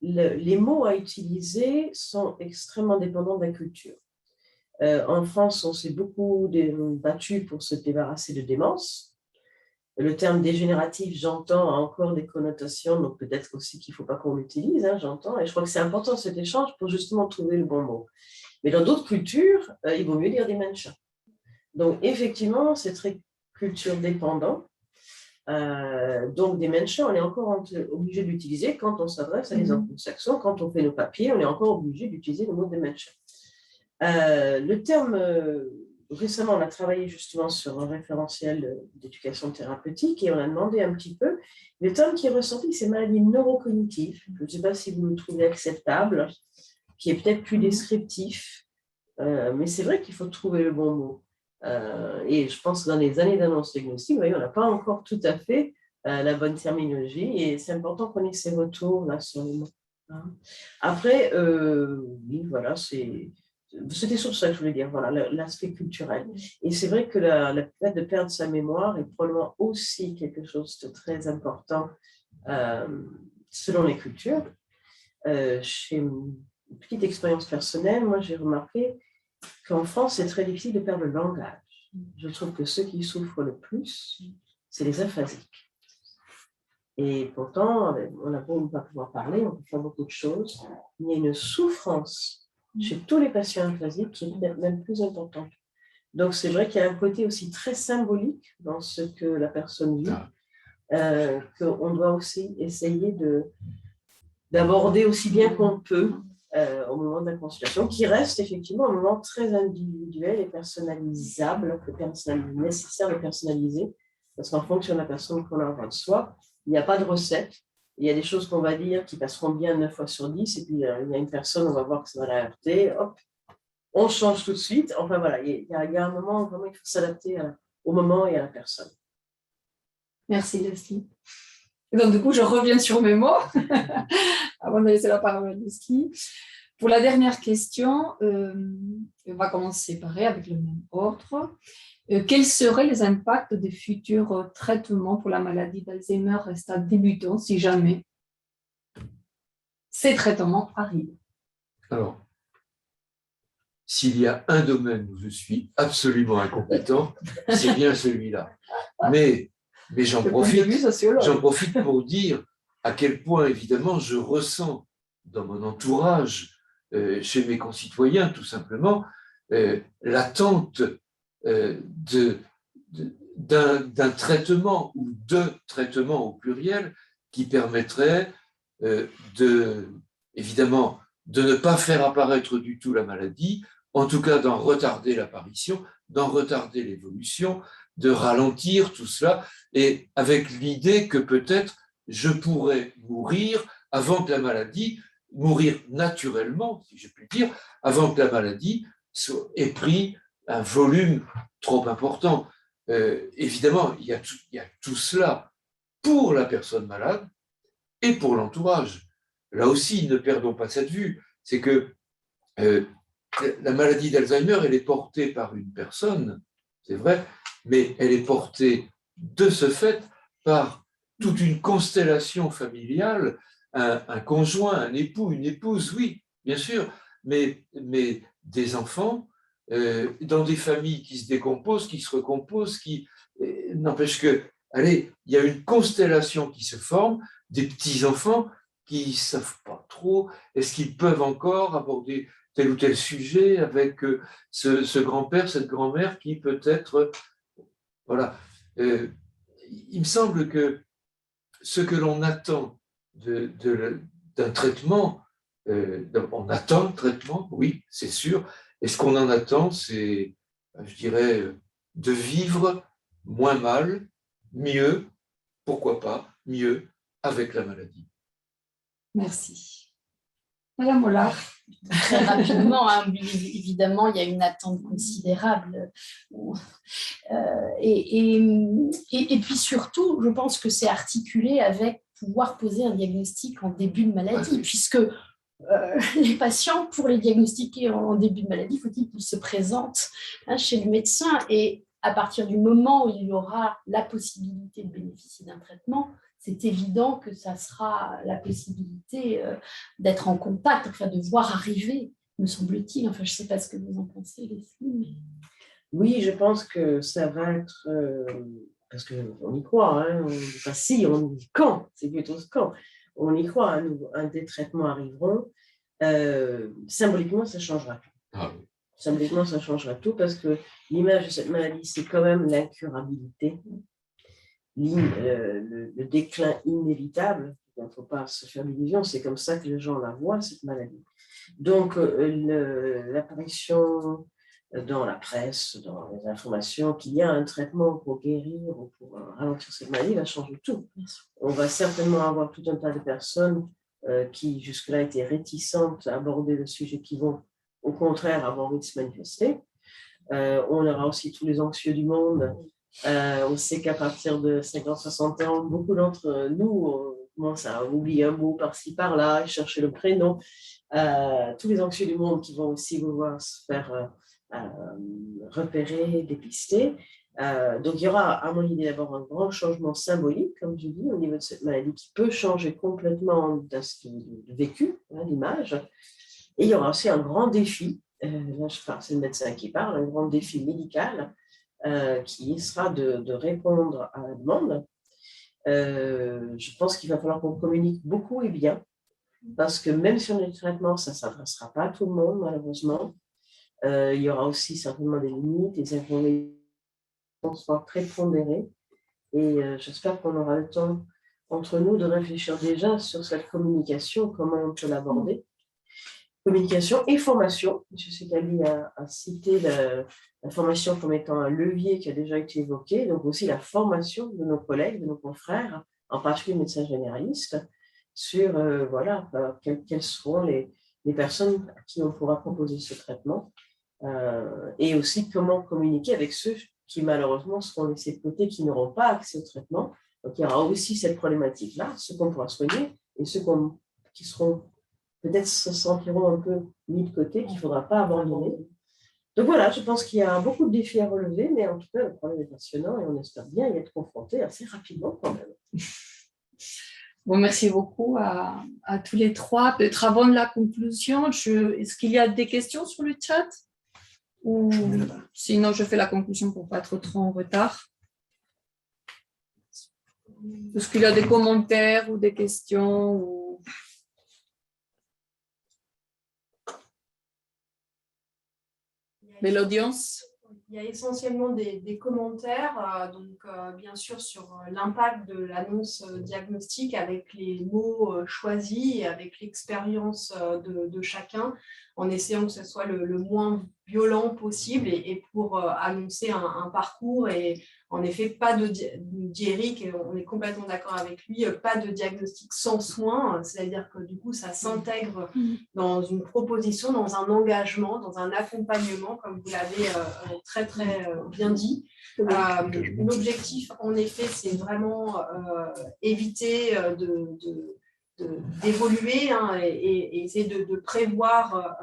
les mots à utiliser sont extrêmement dépendants de la culture. En France, on s'est beaucoup battu pour se débarrasser de démence. Le terme dégénératif, j'entends, a encore des connotations, donc peut-être aussi qu'il ne faut pas qu'on l'utilise, j'entends. Et je crois que c'est important cet échange pour justement trouver le bon mot. Mais dans d'autres cultures, il vaut mieux dire dementia. Donc effectivement, c'est très culture dépendant. Donc, dementia, on est encore obligé d'utiliser quand on s'adresse à des anglo-saxons, quand on fait nos papiers, on est encore obligé d'utiliser le mot dementia. Le terme, récemment, on a travaillé justement sur un référentiel d'éducation thérapeutique et on a demandé un petit peu, le terme qui est ressorti, c'est maladie neurocognitive. Je ne sais pas si vous le trouvez acceptable, qui est peut-être plus descriptif, mais c'est vrai qu'il faut trouver le bon mot. Et je pense que dans les années d'annonce diagnostique, on n'a pas encore tout à fait la bonne terminologie et c'est important qu'on ait ces retours là sur les mots. Après, oui, voilà, c'était sur ça que je voulais dire, voilà, l'aspect culturel. Et c'est vrai que le fait de perdre sa mémoire est probablement aussi quelque chose de très important selon les cultures. Chez une petite expérience personnelle, moi j'ai remarqué qu'en France, c'est très difficile de perdre le langage. Je trouve que ceux qui souffrent le plus, c'est les aphasiques. Et pourtant, on a beau ne pas pouvoir parler, on peut faire beaucoup de choses, mais il y a une souffrance chez tous les patients aphasiques qui est peut-être même plus importante. Donc, c'est vrai qu'il y a un côté aussi très symbolique dans ce que la personne vit, qu'on doit aussi essayer d'aborder aussi bien qu'on peut au moment de la consultation, qui reste effectivement un moment très individuel et personnalisable, nécessaire de personnaliser, parce qu'en fonction de la personne qu'on a en face de soi, il n'y a pas de recette. Il y a des choses qu'on va dire qui passeront bien 9 fois sur 10, et puis il y a une personne, on va voir que ça va la heurter, hop, on change tout de suite. Enfin voilà, il y a un moment où vraiment il faut s'adapter au moment et à la personne. Merci Leslie. Et donc du coup, je reviens sur mes mots avant de laisser la parole à Leslie. Pour la dernière question, on va commencer pareil avec le même ordre. Quels seraient les impacts des futurs traitements pour la maladie d'Alzheimer à stade débutant si jamais ces traitements arrivent? Alors, s'il y a un domaine où je suis absolument incompétent, c'est bien celui-là. Mais j'en profite pour dire à quel point, évidemment, je ressens dans mon entourage, chez mes concitoyens, tout simplement, l'attente d'un traitement ou de traitements au pluriel qui permettrait évidemment, de ne pas faire apparaître du tout la maladie, en tout cas d'en retarder l'apparition, d'en retarder l'évolution, de ralentir tout cela, et avec l'idée que peut-être je pourrais mourir avant que la maladie, mourir naturellement, si je puis dire, avant que la maladie ait pris un volume trop important. Évidemment, il y a tout cela pour la personne malade et pour l'entourage. Là aussi, ne perdons pas cette vue, c'est que la maladie d'Alzheimer, elle est portée par une personne, c'est vrai, mais elle est portée de ce fait par toute une constellation familiale, un conjoint, un époux, une épouse, oui, bien sûr, mais des enfants dans des familles qui se décomposent, qui se recomposent, qui n'empêche que, allez, il y a une constellation qui se forme, des petits-enfants qui ne savent pas trop, est-ce qu'ils peuvent encore aborder tel ou tel sujet avec ce grand-père, cette grand-mère qui peut-être... Voilà. Il me semble que ce que l'on attend d'un traitement, on attend le traitement, oui, c'est sûr, et ce qu'on en attend, c'est, je dirais, de vivre moins mal, mieux, pourquoi pas, mieux avec la maladie. Merci. Madame Mollard. Très rapidement, hein, évidemment, il y a une attente considérable. Et puis surtout, je pense que c'est articulé avec pouvoir poser un diagnostic en début de maladie, puisque les patients, pour les diagnostiquer en début de maladie, faut-il qu'ils se présentent chez le médecin, et à partir du moment où il y aura la possibilité de bénéficier d'un traitement, c'est évident que ça sera la possibilité d'être en contact, enfin de voir arriver, me semble-t-il. Enfin, je ne sais pas ce que vous en pensez, Leslie. Mais... Oui, je pense que ça va être, parce qu'on y croit, hein, enfin si, on y quand, c'est plutôt ce quand, on y croit, hein, un des traitements arriveront, symboliquement ça changera tout. Ah oui. Symboliquement ça changera tout parce que l'image de cette maladie, c'est quand même l'incurabilité. Le déclin inévitable, il ne faut pas se faire d'illusions, c'est comme ça que les gens la voient, cette maladie. Donc, l'apparition dans la presse, dans les informations, qu'il y a un traitement pour guérir ou pour ralentir cette maladie, va changer tout. On va certainement avoir tout un tas de personnes qui jusque-là étaient réticentes à aborder le sujet, qui vont au contraire avoir envie de se manifester. On aura aussi tous les anxieux du monde. On sait qu'à partir de 50-60 ans, beaucoup d'entre nous commencent à oublier un mot par-ci, par-là, chercher le prénom. Tous les anxieux du monde qui vont aussi vouloir se faire repérer, dépister. Donc, il y aura, à mon idée, d'abord un grand changement symbolique, comme je dis, au niveau de cette maladie qui peut changer complètement de vécu, l'image. Et il y aura aussi un grand défi, là je parle, c'est le médecin qui parle, un grand défi médical qui sera de répondre à la demande. Je pense qu'il va falloir qu'on communique beaucoup et bien, parce que même sur les traitements, ça ne s'adressera pas à tout le monde, malheureusement. Il y aura aussi certainement des limites, des inconvénients seront très pondérés. Et j'espère qu'on aura le temps entre nous de réfléchir déjà sur cette communication, comment on peut l'aborder. Communication et formation. M. Sekali a cité la formation comme étant un levier qui a déjà été évoqué, donc aussi la formation de nos collègues, de nos confrères, en particulier médecins généralistes, sur quelles seront les personnes à qui on pourra proposer ce traitement, et aussi comment communiquer avec ceux qui malheureusement seront laissés de côté, qui n'auront pas accès au traitement. Donc il y aura aussi cette problématique-là, ceux qu'on pourra soigner et ceux qui seront peut-être se sentiront un peu mis de côté, qu'il ne faudra pas abandonner. Donc voilà, je pense qu'il y a beaucoup de défis à relever, mais en tout cas, le problème est passionnant et on espère bien y être confronté assez rapidement quand même. Bon, merci beaucoup à tous les trois. Peut-être avant de la conclusion, est-ce qu'il y a des questions sur le chat? Ou sinon, je fais la conclusion pour ne pas être trop en retard. Est-ce qu'il y a des commentaires ou des questions ou... de l'audience? Il y a essentiellement des commentaires, bien sûr sur l'impact de l'annonce diagnostique avec les mots choisis et avec l'expérience de chacun, en essayant que ce soit le moins violent possible et pour annoncer un parcours. Et en effet, pas de Eric, et on est complètement d'accord avec lui, pas de diagnostic sans soin, c'est-à-dire que du coup, ça s'intègre dans une proposition, dans un engagement, dans un accompagnement, comme vous l'avez très bien dit. L'objectif, en effet, c'est vraiment éviter d'évoluer et essayer de prévoir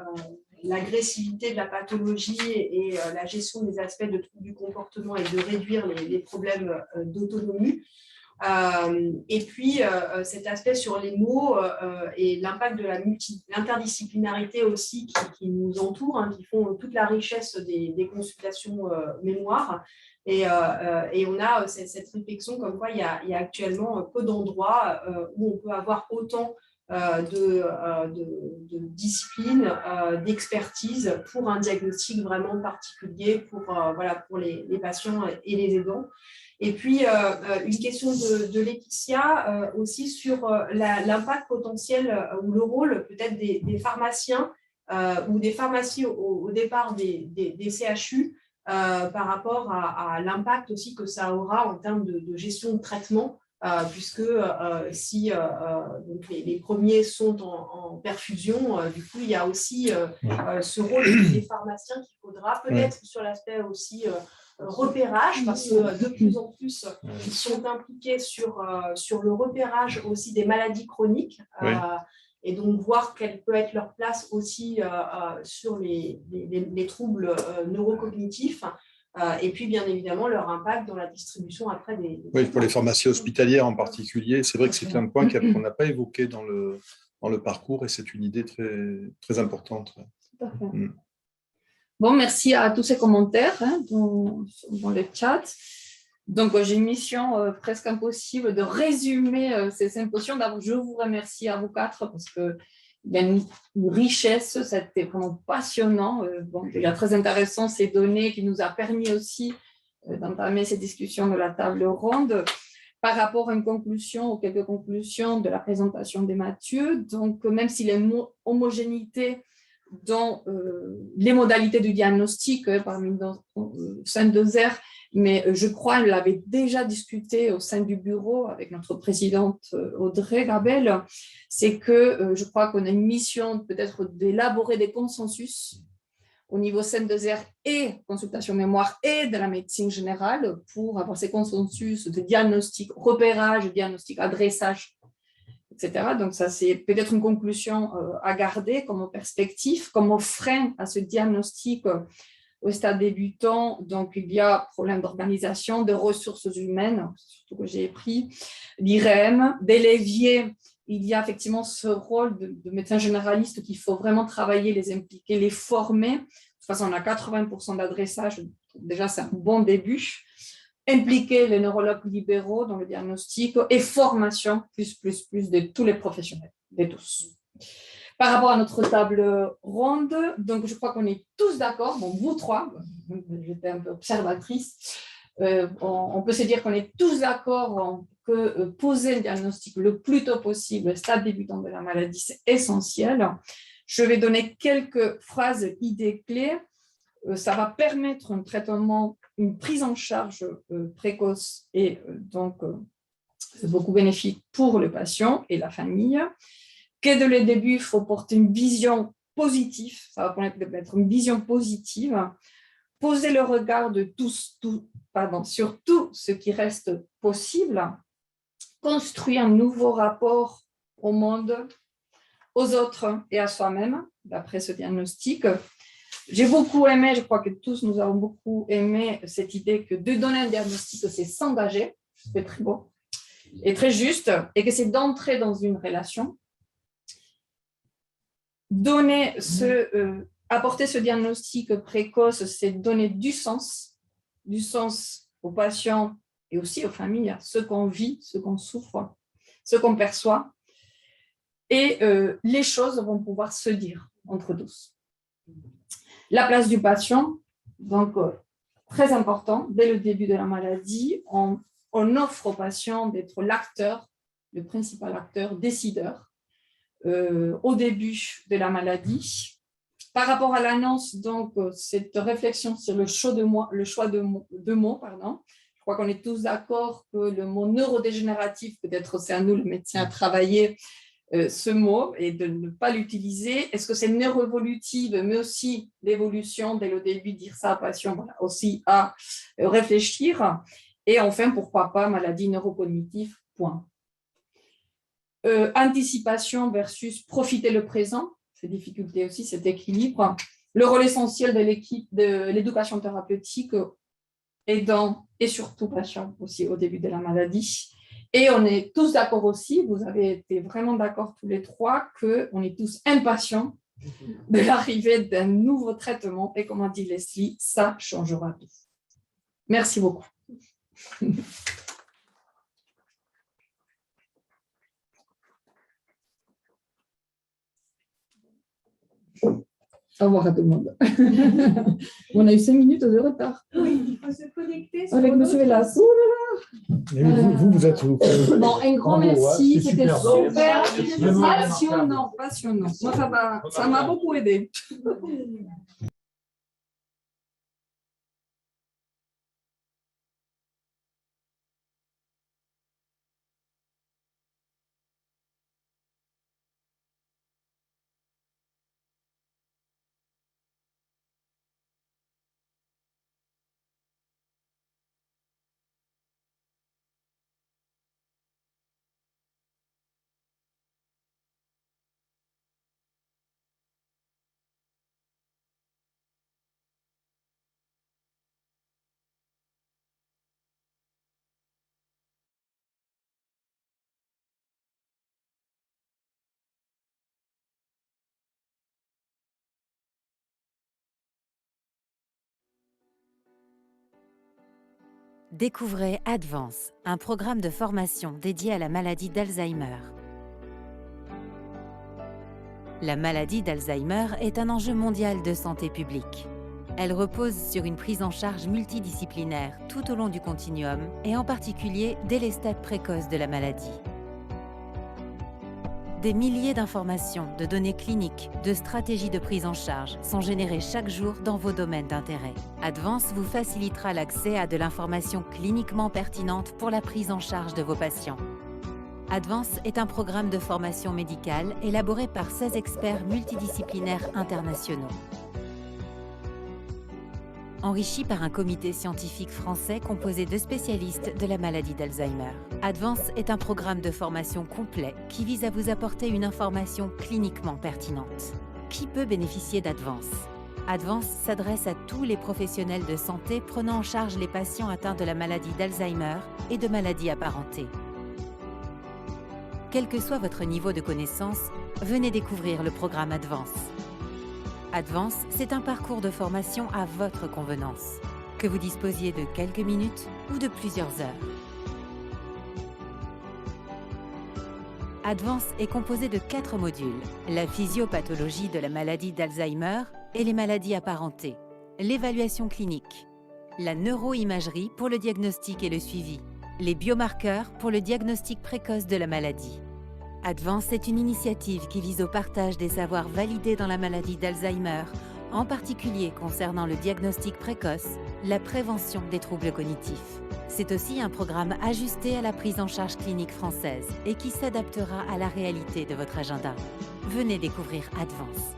l'agressivité de la pathologie et la gestion des aspects de troubles du comportement et de réduire les problèmes d'autonomie. Et puis, cet aspect sur les mots et l'impact de l'interdisciplinarité aussi qui nous entoure, qui font toute la richesse des consultations mémoire. Et on a cette réflexion comme quoi il y a actuellement peu d'endroits où on peut avoir autant de discipline, d'expertise pour un diagnostic vraiment particulier pour les patients et les aidants. Et puis, une question de Laetitia aussi sur l'impact potentiel ou le rôle peut-être des pharmaciens ou des pharmacies au départ des CHU par rapport à l'impact aussi que ça aura en termes de gestion de traitement. Puisque si donc les premiers sont en perfusion, du coup, il y a aussi ce rôle des pharmaciens qu'il faudra peut-être sur l'aspect aussi repérage, parce que de plus en plus, ils sont impliqués sur le repérage aussi des maladies chroniques. Et donc, voir quelle peut être leur place aussi sur les troubles neurocognitifs. Et puis, bien évidemment, leur impact dans la distribution après des... Oui, pour les pharmacies hospitalières en particulier. C'est vrai que c'est un point qu'on n'a pas évoqué dans le parcours et c'est une idée très, très importante. Tout à fait. Bon, merci à tous ces commentaires dans le chat. Donc, j'ai une mission presque impossible de résumer ces symposiums. D'abord, je vous remercie à vous quatre parce que il y a une richesse, c'était vraiment passionnant. Il y a très intéressant ces données qui nous a permis aussi d'entamer ces discussions de la table ronde par rapport à une conclusion ou quelques conclusions de la présentation des Mathieu. Donc, même s'il y a une homogénéité dans les modalités du diagnostic au sein de ZER, mais je crois qu'on l'avait déjà discuté au sein du bureau avec notre présidente Audrey Gabel, c'est que je crois qu'on a une mission peut-être d'élaborer des consensus au niveau sein de ZER et consultation mémoire et de la médecine générale pour avoir ces consensus de diagnostic, repérage, diagnostic, adressage, etc. Donc ça, c'est peut-être une conclusion à garder comme perspective, comme frein à ce diagnostic au stade débutant. Donc, il y a problème d'organisation, de ressources humaines, surtout que j'ai pris, l'IREM, des leviers. Il y a effectivement ce rôle de médecin généraliste qu'il faut vraiment travailler, les impliquer, les former. De toute façon, on a 80% d'adressage. Déjà, c'est un bon début. Impliquer les neurologues libéraux dans le diagnostic et formation plus de tous les professionnels, de tous. Par rapport à notre table ronde, donc je crois qu'on est tous d'accord, bon, vous trois, j'étais un peu observatrice, on peut se dire qu'on est tous d'accord que poser le diagnostic le plus tôt possible, stade débutant de la maladie, c'est essentiel. Je vais donner quelques phrases, idées clés. Ça va permettre un traitement, une prise en charge précoce et donc beaucoup bénéfique pour le patient et la famille. Que dès le début, il faut porter une vision positive, ça va permettre de mettre une vision positive, poser le regard de sur tout ce qui reste possible, construire un nouveau rapport au monde, aux autres et à soi-même, d'après ce diagnostic. J'ai beaucoup aimé, je crois que tous nous avons beaucoup aimé cette idée que de donner un diagnostic, c'est s'engager, c'est très beau et très juste, et que c'est d'entrer dans une relation. Apporter ce diagnostic précoce, c'est donner du sens aux patients et aussi aux familles, à ce qu'on vit, ce qu'on souffre, ce qu'on perçoit. Et les choses vont pouvoir se dire entre tous. La place du patient, donc très important, dès le début de la maladie, on offre au patient d'être l'acteur, le principal acteur, décideur, au début de la maladie. Par rapport à l'annonce, donc, cette réflexion sur le choix de mots, je crois qu'on est tous d'accord que le mot neurodégénératif, peut-être c'est à nous, le médecin, à travailler ce mot et de ne pas l'utiliser. Est-ce que c'est neuroévolutive, mais aussi l'évolution, dès le début, dire ça à patient, voilà, aussi à réfléchir. Et enfin, pourquoi pas maladie neurocognitive, point. Anticipation versus profiter le présent, ces difficultés aussi, cet équilibre. Le rôle essentiel de l'équipe de l'éducation thérapeutique, aidant et surtout patient aussi au début de la maladie. Et on est tous d'accord aussi, vous avez été vraiment d'accord tous les trois, qu'on est tous impatients de l'arrivée d'un nouveau traitement. Et comme a dit Leslie, ça changera tout. Merci beaucoup. Au revoir à tout le monde. On a eu 5 minutes de retard. Oui, il faut se connecter. Avec M. Velas. Mais vous êtes où? Bon, un grand merci, c'est c'était super. super passionnant, passionnant. Moi, ça m'a beaucoup aidé. Découvrez Advance, un programme de formation dédié à la maladie d'Alzheimer. La maladie d'Alzheimer est un enjeu mondial de santé publique. Elle repose sur une prise en charge multidisciplinaire tout au long du continuum et en particulier dès les stades précoces de la maladie. Des milliers d'informations, de données cliniques, de stratégies de prise en charge sont générées chaque jour dans vos domaines d'intérêt. Advance vous facilitera l'accès à de l'information cliniquement pertinente pour la prise en charge de vos patients. Advance est un programme de formation médicale élaboré par 16 experts multidisciplinaires internationaux. Enrichi par un comité scientifique français composé de spécialistes de la maladie d'Alzheimer. Advance est un programme de formation complet qui vise à vous apporter une information cliniquement pertinente. Qui peut bénéficier d'Advance? Advance s'adresse à tous les professionnels de santé prenant en charge les patients atteints de la maladie d'Alzheimer et de maladies apparentées. Quel que soit votre niveau de connaissance, venez découvrir le programme Advance. Advance, c'est un parcours de formation à votre convenance, que vous disposiez de quelques minutes ou de plusieurs heures. Advance est composé de 4 modules. La physiopathologie de la maladie d'Alzheimer et les maladies apparentées. L'évaluation clinique. La neuroimagerie pour le diagnostic et le suivi. Les biomarqueurs pour le diagnostic précoce de la maladie. Advance est une initiative qui vise au partage des savoirs validés dans la maladie d'Alzheimer, en particulier concernant le diagnostic précoce, la prévention des troubles cognitifs. C'est aussi un programme ajusté à la prise en charge clinique française et qui s'adaptera à la réalité de votre agenda. Venez découvrir Advance.